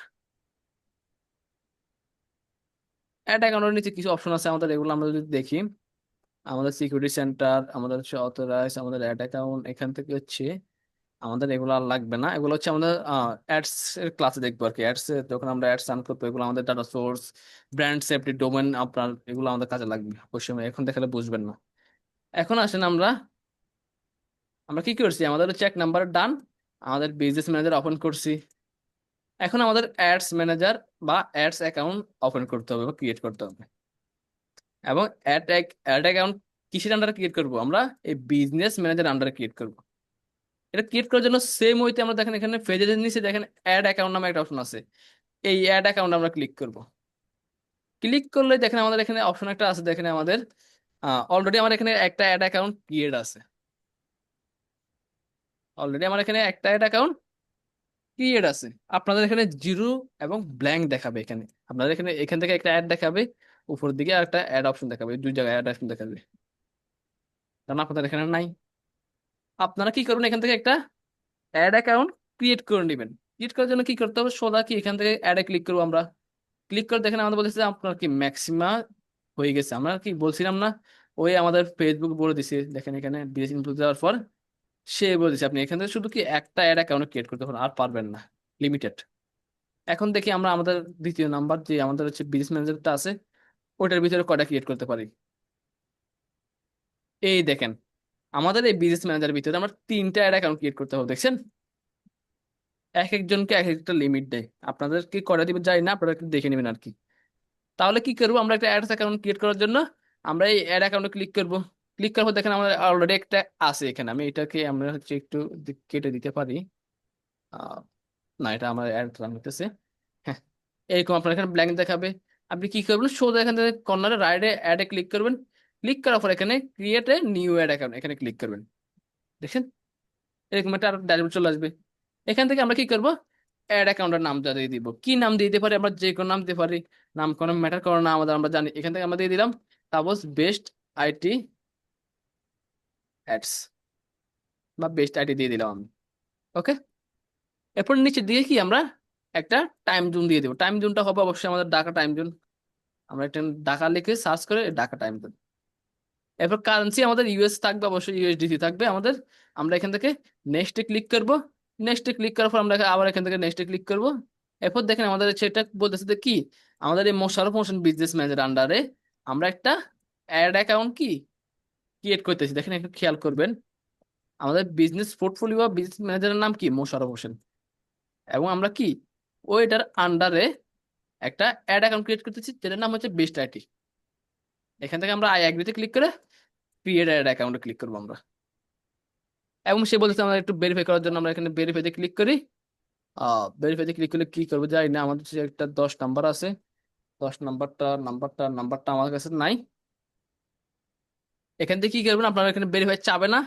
[SPEAKER 1] অ্যাড অ্যাকাউন্টের নিচে কিছু অপশন আছে আমাদের, এগুলো আমরা যদি দেখি, আমাদের সিকিউরিটি সেন্টার, আমাদের হচ্ছে অথরাইজ, আমাদের অ্যাড অ্যাকাউন্ট, এখান থেকে হচ্ছে আমাদের এগুলো আর লাগবে না, এগুলো হচ্ছে আমাদের অ্যাডস এর ক্লাসে দেখবো আর কি। অ্যাডস এ যখন আমরা অ্যাডস রান করবো এগুলো আমাদের data source, brand safety, domain, আপনার এগুলো আমাদের কাজে লাগবে অবশ্যই, এখন দেখালে বুঝবেন না। এখন আসেন আমরা আমরা কি করছি, আমাদের হচ্ছে 1 নাম্বার ডান, আমাদের বিজনেস ম্যানেজার ওপেন করছি। এখন আমাদের অ্যাডস ম্যানেজার বা অ্যাডস অ্যাকাউন্ট ওপেন করতে হবে বা ক্রিয়েট করতে হবে। এবং অ্যাড অ্যাকাউন্ট কিসের আন্ডারে ক্রিয়েট করব, আমরা এই বিজনেস ম্যানেজার আন্ডারে ক্রিয়েট করব। এটা ক্রিয়েট করার জন্য সেম ওইতে আমরা দেখেন এখানে পেজের নিচে দেখেন অ্যাড অ্যাকাউন্ট নামে একটা অপশন আছে, এই অ্যাড অ্যাকাউন্ট আমরা ক্লিক করব। ক্লিক করলে দেখেন আমাদের এখানে অপশন একটা আছে, দেখেন আমাদের অলরেডি আমার এখানে একটা অ্যাড অ্যাকাউন্ট ক্রিয়েট আছে, অলরেডি আমার এখানে একটা অ্যাড অ্যাকাউন্ট ক্রিয়েট আছে। আপনাদের এখানে জিরো এবং ব্ল্যাঙ্ক দেখাবে, এখানে আপনাদের এখানে এখান থেকে একটা অ্যাড দেখাবে, উপর দিকে আর একটা অ্যাড অপশন দেখাবে, 2 জায়গায় অ্যাড অপশন দেখাবে, কারণ আপনাদের এখানে নাই। আপনারা কি করবেন, এখান থেকে একটা অ্যাড অ্যাকাউন্ট ক্রিয়েট করে নেবেন। ক্রিয়েট করার জন্য কি করতে হবে, সোজা কি এখান থেকে অ্যাডে ক্লিক করবো আমরা। ক্লিক করে দেখেন আমাদের বলতেছে আপনার কি ম্যাক্সিমা হয়ে গেছে, আমরা কি বলছিলাম না, ওই আমাদের ফেসবুক বলে দিছে, দেখেন এখানে বিএস ইনপুট দেওয়ার পর সে বলে দিছে আপনি এখান থেকে শুধু কি একটা অ্যাড অ্যাকাউন্ট ক্রিয়েট করতে পারেন, আর পারবেন না, লিমিটেড। এখন দেখি আমরা আমাদের 2য় নাম্বার যে আমাদের হচ্ছে বিজনেস ম্যানেজারটা আছে, ওটার ভিতরে কয়টা ক্রিয়েট করতে পারি। এই দেখেন আমাদের এই বিজনেস ম্যানেজারের ভিতরে আমরা 3টা অ্যাড অ্যাকাউন্ট ক্রিয়েট করতে হবে, দেখছেন? এক একজনকে এক একটা লিমিট দেয়, আপনাদের কি করে দিবে যাই না, আপনারা একটু দেখে নেবেন আর কি। তাহলে কি করবো, আমরা একটা অ্যাডস অ্যাকাউন্ট ক্রিয়েট করার জন্য আমরা এই অ্যাড অ্যাকাউন্টে ক্লিক করব। ক্লিক করার পর দেখেন আমাদের অলরেডি একটা আছে এখানে, আমি এটাকে আমরা হচ্ছে একটু কেটে দিতে পারি। আহ, না, এটা আমার অ্যাড রান হতেছে। হ্যাঁ, এরকম আপনার এখানে ব্ল্যাঙ্ক দেখাবে। আপনি কি করবেন, সোজা এখান থেকে কর্নারে রাইটে অ্যাডে ক্লিক করবেন। ক্লিক করার পর এখানে create a new ad account এখানে ক্লিক করবেন। দেখছেন এরকম একটা ড্যাশবোর্ড চলে আসবে। এখান থেকে আমরা কি করব, অ্যাড অ্যাকাউন্টের নামটা দিয়ে দিব। কি নাম দিয়ে দিতে পারি আমরা, যে কোনো নাম দিতে পারি, নাম কোনো ম্যাটার করে না আমাদের, আমরা জানি। এখান থেকে আমরা দিয়ে দিলাম সাপোজ বেস্ট আইটি অ্যাডস বা বেস্ট আইটি দিয়ে দিলাম আমি। ওকে, এরপর নিচে দিয়ে কি আমরা একটা টাইম জোন দিয়ে দেবো। টাইম জোনটা হবে অবশ্যই আমাদের ঢাকা টাইম জোন। আমরা একটা ঢাকা লিখে সার্চ করে ঢাকা টাইম জোন। এরপর কারেন্সি আমাদের ইউএস থাকবে, অবশ্যই ইউএসডিসি থাকবে আমাদের। আমরা এখান থেকে নেক্সটে ক্লিক করব। নেক্সটে ক্লিক করার পর আমরা আবার এখান থেকে নেক্সটে ক্লিক করব। এরপর দেখেন আমাদের সেটা বলতেছে যে কি, আমাদের এই মোশাররফ হোসেন বিজনেস ম্যানেজার আন্ডারে আমরা একটা অ্যাড অ্যাকাউন্ট কি ক্রিয়েট করতেছি। দেখেন একটু খেয়াল করবেন, আমাদের বিজনেস পোর্টফোলিও বা বিজনেস ম্যানেজারের নাম কি, মোশাররফ হোসেন। এবং আমরা কি ওইটার আন্ডারে একটা অ্যাড অ্যাকাউন্ট ক্রিয়েট করতেছি, যেটার নাম হচ্ছে বেস্ট আইটি। এখান থেকে আমরা আই অ্যাগ্রিতে ক্লিক করে ক্রিয়েট অ্যাড অ্যাকাউন্টে ক্লিক করবো আমরা। এবং সে বলতেছে আমরা একটু ভেরিফাই করার জন্য আমরা এখানে ভেরিফাইতে ক্লিক করি। ভেরিফাইতে ক্লিক করলে কি করবো জানি না, আমাদের যে একটা 10 নাম্বার আছে, 10 নাম্বারটা আমার কাছে নাই। এখান থেকে কি করবেন, আপনারা এখানে ভেরিফাই চাবে না,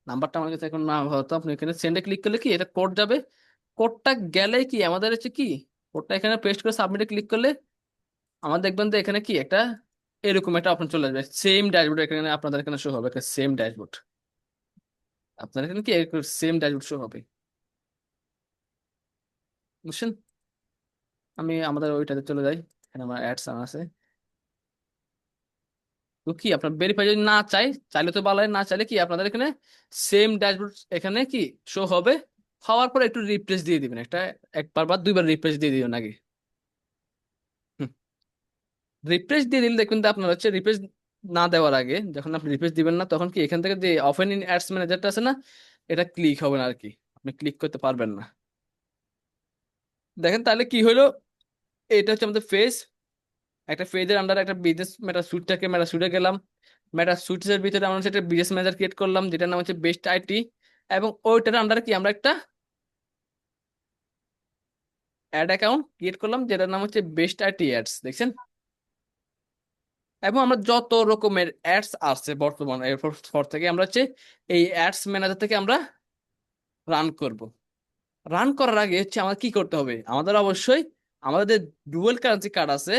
[SPEAKER 1] নাম্বারটা আমার কাছে এখন না হতো, আপনি এখানে সেন্ডে ক্লিক করলে কি এটা কোড যাবে। কোডটা গেলে কি আমাদের হচ্ছে কি, কোডটা এখানে পেস্ট করে সাবমিটে ক্লিক করলে আমার দেখবেন যে এখানে কি একটা এরকম একটা অপশন চলে আসবে, সেম ড্যাশবোর্ড এখানে আপনাদের এখানে শো হবে, একটা সেম ড্যাশবোর্ড আপনার এখানে কি সেম ড্যাশবোর্ড শো হবে। বুঝছেন? আমি আমাদের ওইটাতে চলে যাই, এখানে আমার অ্যাডস আছে। তো কি আপনার ভেরিফাই যদি না চাই, চাইলে তো ভালো হয়, না চাইলে কি আপনাদের এখানে সেম ড্যাশবোর্ড এখানে কি শো হবে। হওয়ার পরে একটু রিফ্রেশ দিয়ে দিবেন, একটা একবার বা দুইবার রিফ্রেশ দিয়ে দিবেন আগে। রিফ্রেশ দিয়ে দিলে দেখবেন যে আপনার হচ্ছে রিফ্রেশ না দেওয়ার আগে, যখন আপনি রিফ্রেশ দিবেন না, তখন কি এখান থেকে যে ওপেন ইন অ্যাডস ম্যানেজারটা আছে না, এটা ক্লিক হবে না আর কি, আপনি ক্লিক করতে পারবেন না। দেখেন তাহলে কি হলো, এটা হচ্ছে আমাদের ফেস। একটা ফেজের আন্ডার একটা বিজনেস মেটা সুট থাকে, মেটা সুটে গেলাম। মেটা সুটসের ভিতরে আমরা হচ্ছে একটা বিজনেস ম্যানেজার ক্রিয়েট করলাম, যেটার নাম হচ্ছে বেস্ট আইটি। এবং ওইটার আন্ডারে কি আমরা একটা অ্যাড অ্যাকাউন্ট ক্রিয়েট করলাম, যেটার নাম হচ্ছে বেস্ট আইটি অ্যাডস। দেখছেন? এবং আমরা যত রকমের অ্যাডস আছে বর্তমানে, এরপর পর থেকে আমরা হচ্ছে এই অ্যাডস ম্যানেজার থেকে আমরা রান করব। রান করার আগে হচ্ছে আমাদের কি করতে হবে, আমাদের অবশ্যই আমাদের যে ডুয়াল কারেন্সি কার্ড আছে,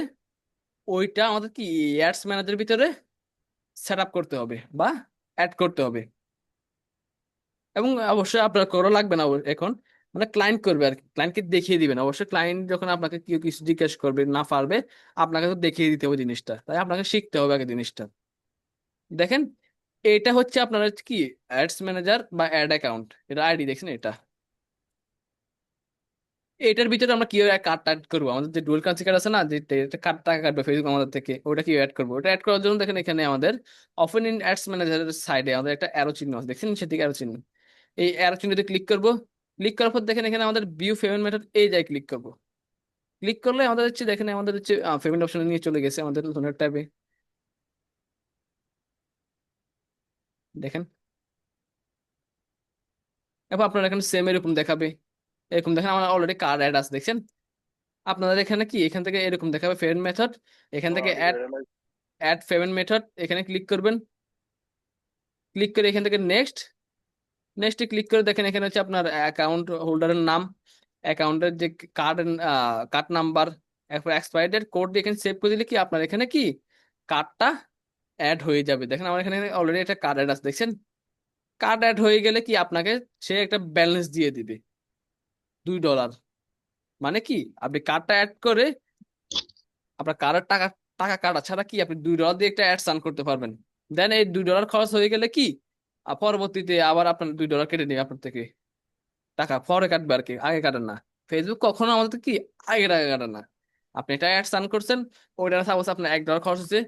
[SPEAKER 1] ওইটা আমাদের কি অ্যাডস ম্যানেজারের ভিতরে সেট আপ করতে হবে বা অ্যাড করতে হবে। এবং অবশ্যই আপনার করা লাগবে না এখন, মানে ক্লায়েন্ট করবে আর কি, ক্লায়েন্টকে দেখিয়ে দিবেন। অবশ্যই ক্লায়েন্ট যখন আপনাকে কেউ কিছু জিজ্ঞেস করবে না পারবে, আপনাকে তো দেখিয়ে দিতে হবে জিনিসটা, তাই আপনাকে শিখতে হবে আগে জিনিসটা। দেখেন এটা হচ্ছে আপনার হচ্ছে কি অ্যাডস ম্যানেজার বা অ্যাড অ্যাকাউন্ট, এটা আইডি দেখছেন এটা। এটার ভিতরে আমরা কিভাবে কার্ড অ্যাড করবো, আমাদের যে ডুয়াল কারেন্সি কার্ড আছে না, যে কার্ড টাকা কাটবে ফেসবুক আমাদের থেকে, ওটা কি অ্যাড করবো। ওটা অ্যাড করার জন্য দেখেন এখানে আমাদের ওপেন ইন অ্যাডস ম্যানেজারের সাইডে আমাদের একটা অ্যারো চিহ্ন আছে, দেখছেন সেদিকে অ্যারো চিহ্ন, এই অ্যারো চিহ্নতে ক্লিক করবো। ক্লিক করার পর দেখেন এখানে আমাদের ভিউ পেমেন্ট মেথড, এই যায় ক্লিক করবো। ক্লিক করলে আমাদের হচ্ছে দেখেন আমাদের হচ্ছে পেমেন্ট অপশনে নিয়ে চলে গেছে আমাদের লোনের ট্যাবে। দেখেন এবার আপনার এখানে সেম এরকম দেখাবে, এরকম দেখেন আমার অলরেডি কার্ড অ্যাড আছে। দেখছেন আপনাদের এখানে কি এখান থেকে এরকম দেখাবে পেমেন্ট মেথড, এখান থেকে অ্যাড অ্যাড পেমেন্ট মেথড এখানে ক্লিক করবেন। ক্লিক করে এখান থেকে নেক্সট, নেক্সটে ক্লিক করে দেখেন এখানে হচ্ছে আপনার অ্যাকাউন্ট হোল্ডারের নাম, অ্যাকাউন্টের যে কার্ড, কার্ড নাম্বার, এরপর এক্সপায়ারি ডেট, কোড দিয়ে এখানে সেভ করে দিলে কি আপনার এখানে কি কার্ডটা অ্যাড হয়ে যাবে। দেখেন আমার এখানে অলরেডি একটা কার্ড অ্যাড আছে। দেখছেন কার্ড অ্যাড হয়ে গেলে কি আপনাকে সে একটা ব্যালেন্স দিয়ে দিবে $2। মানে কি আপনি কার্ডটা অ্যাড করে আপনার কার্ডের টাকা, টাকা কাটা ছাড়া কি আপনি $2 দিয়ে একটা অ্যাড রান করতে পারবেন। দেন এই $2 খরচ হয়ে গেলে কি পরবর্তীতে আবার আপনার $2 কেটে নেবে আপনার থেকে, টাকা পরে কাটবে আর কি, আগে কাটেন না। ফেসবুক কখনো আমাদের কি আগে টাকা কাটে না। আপনি এটা অ্যাড রান করছেন, ওইটা সাপোজ আপনার $1 খরচ হচ্ছে,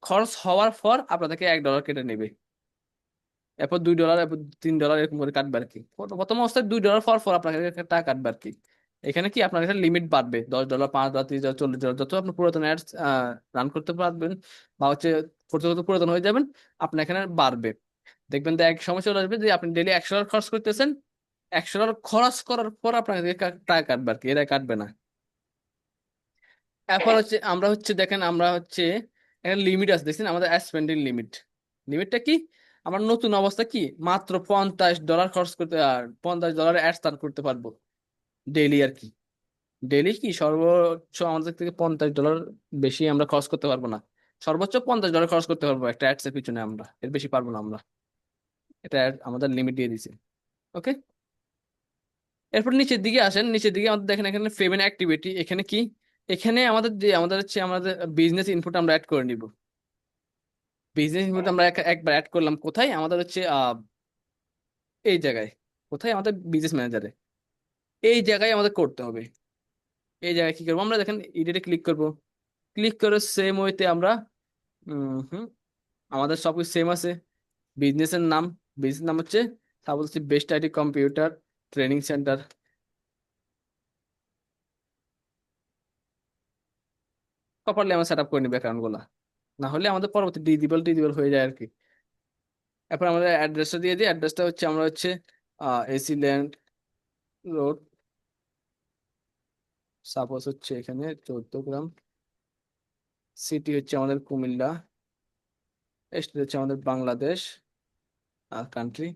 [SPEAKER 1] খরচ হওয়ার পর আপনার থেকে $1 কেটে নেবে। এরপর $2, এরপর $3 এরকম করে কাটবে আর কি। প্রথম অবস্থায় $2 পর পর আপনার কাছে টাকা কাটবে আর কি। এখানে কি আপনার একটা লিমিট বাড়বে, $10, $5, $30, $40, যত আপনি পুরাতন অ্যাডস রান করতে পারবেন বা হচ্ছে করতে করতে পুরাতন হয়ে যাবেন, আপনার এখানে বাড়বে। দেখবেন যে এক সময় চলে আসবে যে আপনি ডেলি $100 খরচ করতেছেন, $100 খরচ করার পর আপনার কাছে টাকা কাটবে আর কি, এরা কাটবে না। এরপর হচ্ছে আমরা হচ্ছে দেখেন আমরা হচ্ছে একটা লিমিট আছে, দেখছেন আমাদের স্পেন্ডিং লিমিট। লিমিটটা কি? আমার নতুন অবস্থা কি, মাত্র $50 খরচ করতে, আর $50 অ্যাড স্টার্ট করতে পারবো ডেইলি আর কি। ডেইলি কি সর্বোচ্চ আমাদের থেকে $50 বেশি আমরা খরচ করতে পারবো না। সর্বোচ্চ $50 খরচ করতে পারবো একটা অ্যাডস এর পিছনে, আমরা এর বেশি পারবো না আমরা। এটা আমাদের লিমিট দিয়ে দিছে। ওকে। এরপর নিচের দিকে আসেন, নিচের দিকে আমাদের দেখেন এখানে পেমেন্ট অ্যাক্টিভিটি, এখানে কি, এখানে আমাদের যে আমাদের হচ্ছে আমাদের বিজনেস ইনপুট আমরা অ্যাড করে নিব। বিজনেস ইনপুট আমরা একবার অ্যাড করলাম কোথায়, আমাদের হচ্ছে এই জায়গায়, কোথায়, আমাদের বিজনেস ম্যানেজারে, এই জায়গায় আমাদের করতে হবে। এই জায়গায় কি করবো আমরা, দেখেন এডিটে ক্লিক করব, ক্লিক করে সেম ওয়েতে আমরা হুম, আমাদের সবকিছু সেম আছে। বিজনেসের নাম, বিজনেস নাম হচ্ছে সাপোজ হচ্ছে best IT computer training centre. Properly আমরা সেট আপ করে নিব অ্যাকাউন্ট গুলা, না হলে আমাদের পরবর্তী ডিজিবল ডিজিবল হয়ে যায় আর কি। এরপর আমাদের অ্যাড্রেসটা দিয়ে দিই, অ্যাড্রেসটা হচ্ছে আমরা হচ্ছে এসি ল্যান্ড রোড, সাপোজ হচ্ছে এখানে 14 গ্রাম, সিটি হচ্ছে আমাদের কুমিল্লা, স্টেট হচ্ছে আমাদের বাংলাদেশ, আর কান্ট্রি,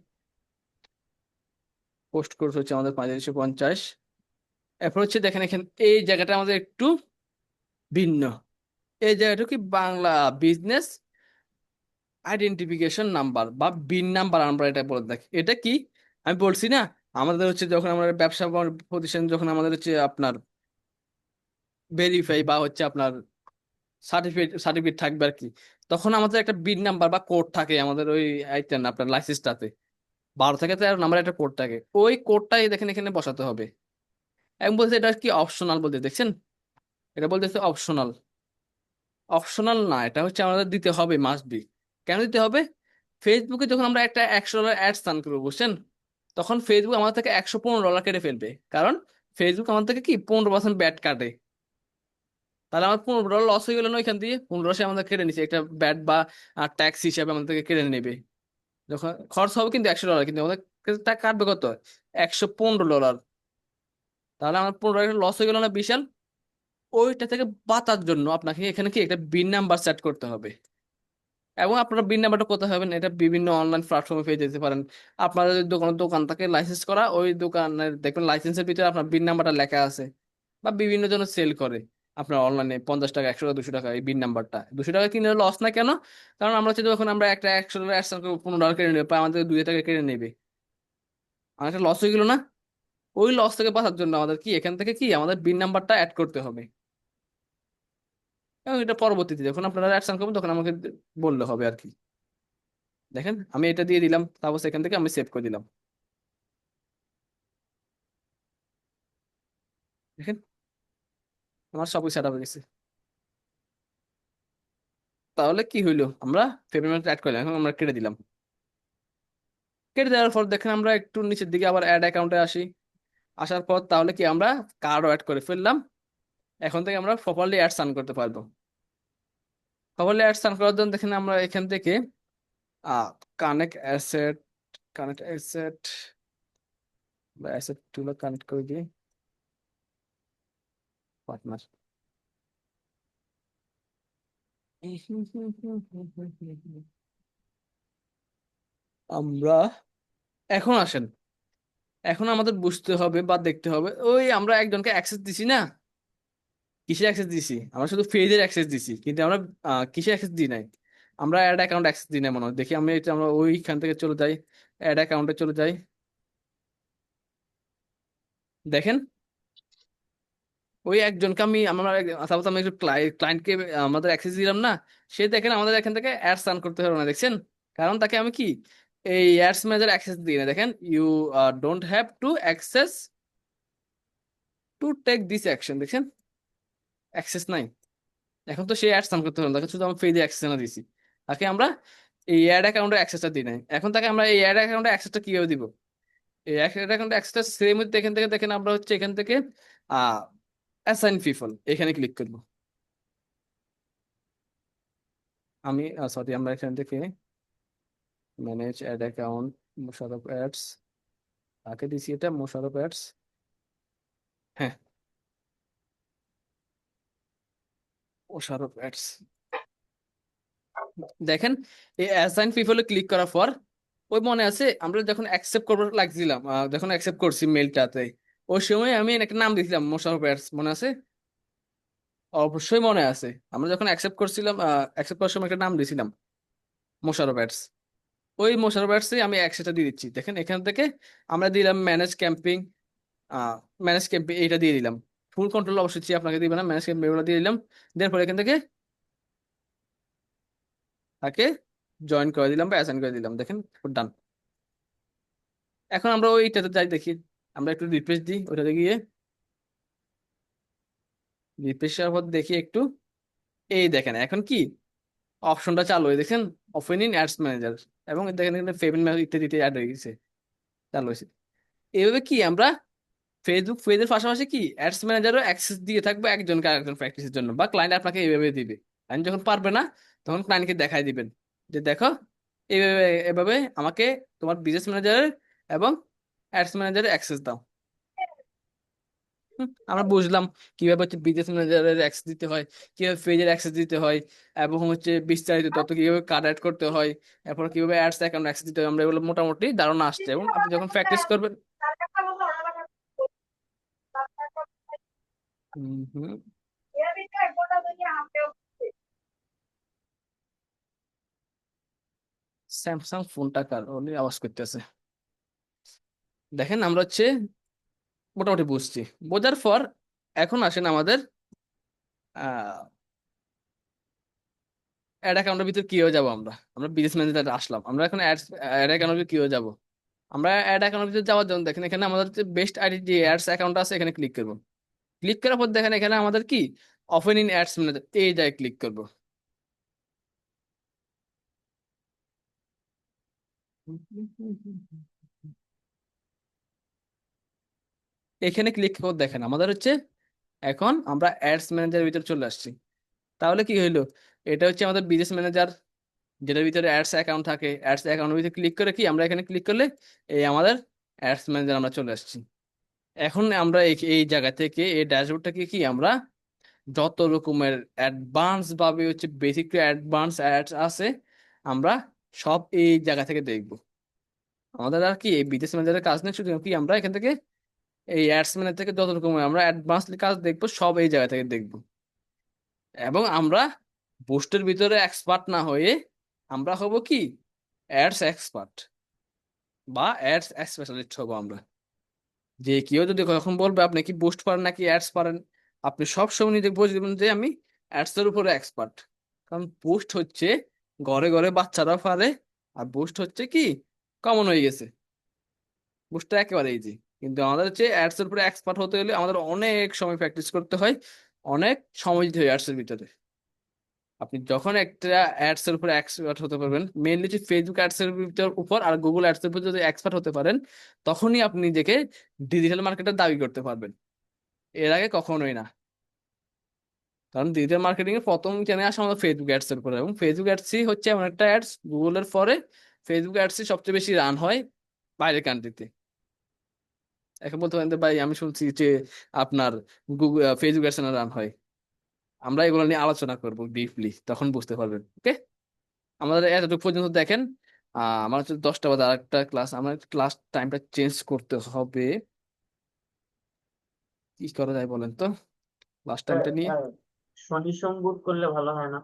[SPEAKER 1] পোস্ট কোড হচ্ছে আমাদের 3550। এরপর হচ্ছে দেখেন এখানে এই জায়গাটা আমাদের একটু ভিন্ন, এই জায়গাটা কি বাংলা বিজনেস আইডেন্টিফিকেশন নাম্বার বা বিন নাম্বার আমরা এটা বলে থাকি। এটা কি, আমি বলছি না, আমাদের হচ্ছে যখন আমরা ব্যবসা প্রতিষ্ঠান যখন আমাদের হচ্ছে আপনার ভেরিফাই বা হচ্ছে আপনার সার্টিফিকেট সার্টিফিকেট থাকবে আর কি, তখন আমাদের একটা বিন নাম্বার বা কোড থাকে আমাদের ওই আইটেন আপনার লাইসেন্সটাতে, 12 থেকে 13 নাম্বার একটা কোড থাকে, ওই কোডটাই দেখেন এখানে বসাতে হবে। এবং বলছে এটা কি অপশনাল বলতে, দেখছেন এটা বলতেছে অপশনাল। অপশনাল না, এটা হচ্ছে আমাদের দিতে হবে, মাস্ট বি। কেন দিতে হবে? ফেসবুকে যখন আমরা একটা $100 অ্যাড স্থান করবো বুঝছেন, তখন ফেসবুক আমাদের থেকে $115 কেটে ফেলবে, কারণ ফেসবুক আমাদের থেকে কি 15% ব্যাট কাটে। তাহলে আমার $15 লস হয়ে গেল না, ওইখান দিয়ে 15 সে আমাদের কেটে নিচ্ছে একটা ব্যাট বা ট্যাক্স হিসাবে আমাদের থেকে কেটে নেবে। যখন খরচ হবে কিন্তু $100, কিন্তু আমাদের কাছে টাকা কাটবে কত, $115। তাহলে আমার $15 লস হয়ে গেল না, বিশাল। ওইটা থেকে বাঁচার জন্য আপনাকে এখানে কি একটা বিন নাম্বার সেট করতে হবে। এবং আপনারা বিন নাম্বারটা কোথায় হবেন, এটা বিভিন্ন অনলাইন প্ল্যাটফর্মে পেয়ে যেতে পারেন। আপনাদের যদি দোকান থাকে লাইসেন্স করা, ওই দোকানের দেখবেন লাইসেন্সের ভিতরে আপনার বিন নাম্বারটা লেখা আছে। বা বিভিন্ন জন সেল করে আপনার অনলাইনে, 50 টাকা, 100 টাকা, 200 টাকা এই বিন নাম্বারটা, 200 টাকা কিনে লস না কেন? কারণ আমরা হচ্ছে যখন আমরা একটা $100 অ্যাডসেন্স করবো, $15 কেটে নেবে, প্রায় আমাদের 2 টাকা কেটে নেবে, আমার একটা লস হয়ে গেল না। ওই লস থেকে বাঁচার জন্য আমাদের কি এখান থেকে কি আমাদের বিন নাম্বারটা অ্যাড করতে হবে। এবং এটা পরবর্তীতে যখন আপনারা অ্যাডসেন্স করবেন তখন আমাকে বললে হবে আর কি। দেখেন আমি এটা দিয়ে দিলাম, তারপর এখান থেকে আমি সেভ করে দিলাম। দেখেন আমার সব সেট আপ হয়ে গেছে। তাহলে কি হইলো, আমরা পেমেন্ট অ্যাড করলাম, এখন আমরা কেটে দিলাম। কেটে দেওয়ার পর দেখেন আমরা একটু নিচের দিকে আবার অ্যাড অ্যাকাউন্টে আসি। আসার পর তাহলে কি আমরা কার্ডও অ্যাড করে ফেললাম। এখন থেকে আমরা প্রপারলি অ্যাড রান করতে পারবো। প্রপারলি অ্যাড রান করার জন্য দেখেন আমরা এখান থেকে কানেক্ট অ্যাসেট, কানেক্ট অ্যাসেট বা অ্যাসেট গুলো কানেক্ট করে দিই, পার্টনার। আমরা এখন আসেন, এখন আমাদের বুঝতে হবে বা দেখতে হবে, ওই আমরা একজনকে অ্যাক্সেস দিছি না, কিসের অ্যাক্সেস দিছি, আমরা শুধু পেজের অ্যাক্সেস দিছি, কিন্তু আমরা কিসের অ্যাক্সেস দিই নাই, আমরা অ্যাড অ্যাকাউন্ট অ্যাক্সেস দিই নাই মনে হয়। দেখি আমি এটা, আমরা ওইখান থেকে চলে যাই, অ্যাড অ্যাকাউন্টে চলে যাই। দেখেন ওই একজনকে আমি, আমরা সাপোজ আমি একটু ক্লায়েন্টকে আমাদের অ্যাক্সেস দিলাম না, সে দেখেন আমাদের এখান থেকে অ্যাডস রান করতে পারবে না, দেখছেন? কারণ তাকে আমি কি এই অ্যাডস ম্যানেজার অ্যাক্সেস দিই না। দেখেন you don't have to access to take this action, দেখছেন অ্যাক্সেস নাই। এখন তো সে অ্যাডস রান করতে পারবে না, তাকে শুধু আমি পেজে অ্যাক্সেস না দিছি, তাকে আমরা এই অ্যাড অ্যাকাউন্টের অ্যাক্সেসটা দিই নাই। এখন তাকে আমরা এই অ্যাড অ্যাকাউন্টের অ্যাক্সেসটা কিভাবে দিব? এই অ্যাড অ্যাকাউন্টের অ্যাক্সেসটা সেম, এখান থেকে দেখেন আমরা হচ্ছে এখান থেকে আহ অ্যাসাইন পিপল এখানে ক্লিক করব। আমি সরি, আমরা এখান থেকে manage ad account, Mosharraf ads, তাকে দিছি এটা মোশারফ অ্যাডস। হ্যাঁ, মোশারফ অ্যাডস, দেখেন এই অ্যাসাইন পিপলে ক্লিক করার পর ওই মনে আছে আমরা যখন অ্যাকসেপ্ট করবো লাগছিলাম, যখন অ্যাকসেপ্ট করছি মেলটাতে, ওই সময় আমি একটা নাম দিয়েছিলাম মোশাররফ এডস, মনে আছে? অবশ্যই মনে আছে। আমরা যখন অ্যাকসেপ্ট করছিলাম, অ্যাকসেপ্ট করার সময় একটা নাম দিয়েছিলাম মোশাররফ এডস। ওই মোশাররফ এডসে আমি একসাথে দিয়ে দিচ্ছি। দেখেন এখান থেকে আমরা দিলাম ম্যানেজ ক্যাম্পিং, ম্যানেজ ক্যাম্পিং এইটা দিয়ে দিলাম। ফুল কন্ট্রোল অবশ্যই আপনাকে দিবে না, ম্যানেজ ক্যাম্পিং এগুলো দিয়ে দিলাম। দেওয়ার পর এখান থেকে তাকে জয়েন করে দিলাম বা অ্যাসাইন করে দিলাম। দেখেন ডান। এখন আমরা ওইটাতে যাই দেখি, আমরা একটু রিফ্রেশ দিই ওইটাতে গিয়ে। রিফ্রেশ করার পর দেখি একটু, এই দেখেন এখন কি অপশনটা চালু হয়ে দেখেন, ওপেন ইন অ্যাডস ম্যানেজার, এবং দেখেন এখানে পেমেন্ট মেথড ইত্যাদিতে অ্যাড হয়ে গেছে, চালু হয়েছে। এইভাবে কি আমরা ফেসবুক পেজের পাশাপাশি কি অ্যাডস ম্যানেজারও অ্যাক্সেস দিয়ে থাকবো একজনকে আরেকজন প্র্যাকটিসের জন্য, বা ক্লায়েন্ট আপনাকে এইভাবে দিবে। ক্লায়েন্ট যখন পারবে না তখন ক্লায়েন্টকে দেখাই দিবেন যে দেখো এইভাবে এভাবে আমাকে তোমার বিজনেস ম্যানেজারের এবং অ্যাডস ম্যানেজারের অ্যাক্সেস দাও। আমরা বুঝলাম কিভাবে হচ্ছে বিজনেস ম্যানেজারের অ্যাক্সেস দিতে হয়, কিভাবে পেজের অ্যাক্সেস দিতে হয়, এবং হচ্ছে বিস্তারিত তথ্য কিভাবে কার্ড অ্যাড করতে হয়, এরপর কিভাবে অ্যাডস অ্যাকাউন্ট অ্যাক্সেস দিতে হয়। আমরা এগুলো মোটামুটি ধারণা আসছে, এবং আপনি যখন প্র্যাকটিস করবেন। হুম হুম। স্যামসাং ফোনটা কার উনি আওয়াজ করতেছে। দেখেন আমরা হচ্ছে মোটামুটি বুঝছি। বোঝার পর এখন আসেন আমাদের অ্যাড অ্যাকাউন্টের ভিতর কিভাবে যাবো। আমরা আমরা বিজনেস ম্যানেজার আসলাম, আমরা এখন অ্যাড অ্যাকাউন্টের ভিতর কিভাবে যাবো। আমরা অ্যাড অ্যাকাউন্টের ভিতর যাওয়ার জন্য দেখেন এখানে আমাদের যে বেস্ট আইডি যে অ্যাডস অ্যাকাউন্ট আছে এখানে ক্লিক করবো। ক্লিক করার পর দেখেন এখানে আমাদের কি ওপেন ইন অ্যাডস ম্যানেজার, এই জায়গায় ক্লিক করবো। এখানে ক্লিক করে দেখেন আমাদের হচ্ছে এখন আমরা অ্যাডস ম্যানেজারের ভিতরে চলে আসছি। তাহলে কি হইলো, এটা হচ্ছে আমাদের বিজনেস ম্যানেজার, যেটার ভিতরে অ্যাডস অ্যাকাউন্ট থাকে। অ্যাডস অ্যাকাউন্টের ভিতরে ক্লিক করে কি আমরা এখানে ক্লিক করলে এই আমাদের অ্যাডস ম্যানেজার আমরা চলে আসছি। এখন আমরা এই জায়গা থেকে এই ড্যাশবোর্ডটাকে কি আমরা যত রকমের অ্যাডভান্স ভাবে হচ্ছে বেসিক টু অ্যাডভান্স অ্যাডস আছে আমরা সব এই জায়গা থেকে দেখব। আমাদের আর কি এই বিজনেস ম্যানেজারের কাজ নেই, শুধু কি আমরা এখান থেকে এই অ্যাডস ম্যানেজার থেকে যত রকমের আমরা অ্যাডভান্স কাজ দেখবো সব এই জায়গা থেকে দেখবো। এবং আমরা পোস্টের ভিতরে এক্সপার্ট না হয়ে আমরা হব কি অ্যাডস এক্সপার্ট বা অ্যাডস স্পেশালিস্ট হবো আমরা। যে কেউ যদি কখন বলবে আপনি কি বুস্ট পারেন নাকি অ্যাডস পারেন, আপনি সব সময় নিজে বুঝবেন যে আমি অ্যাডস এর উপরে এক্সপার্ট। কারণ বুস্ট হচ্ছে ঘরে ঘরে বাচ্চারা পারে, আর বুস্ট হচ্ছে কি কমন হয়ে গেছে। বুস্টটা একেবারে ইজি, কিন্তু আমাদের হচ্ছে অ্যাডস এর উপরে এক্সপার্ট হতে হলে আমাদের অনেক সময় প্র্যাকটিস করতে হয়, অনেক সময় দিতে হয় অ্যাডস এর ভিতরে। আপনি যখন একটা অ্যাডস এর উপর এক্সপার্ট হতে পারবেন, মেইনলি যে ফেসবুক অ্যাডস এর উপর আর গুগল অ্যাডস এর উপর যদি এক্সপার্ট হতে পারেন, তখনই আপনি নিজেকে ডিজিটাল মার্কেটার দাবি করতে পারবেন। এর আগে কখনোই না। কারণ ডিজিটাল মার্কেটিং এর প্রথম চ্যানেল আসে আমাদের ফেসবুক অ্যাডস এর উপরে, এবং ফেসবুক অ্যাডসই হচ্ছে এমন একটা অ্যাডস গুগলের পরে ফেসবুক অ্যাডসই সবচেয়ে বেশি রান হয় বাইরের কান্ট্রিতে। এখন বলতে পারেন যে, ভাই আমি শুনছি যে আপনার গুগল ফেসবুক অ্যাডস রান হয়। আমরা এগুলো নিয়ে আলোচনা করবো ডিপলি, তখন বুঝতে পারবেন। ওকে, আমাদের এতটুকু পর্যন্ত দেখেন। আমার হচ্ছে 10টা বাজে আরেকটা ক্লাস, আমার ক্লাস টাইমটা চেঞ্জ করতে হবে। কি করা যায় বলেন তো ক্লাস টাইমটা নিয়ে?
[SPEAKER 2] শনি সোম বুধ করলে ভালো হয় না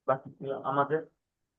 [SPEAKER 2] বাকি আমাদের?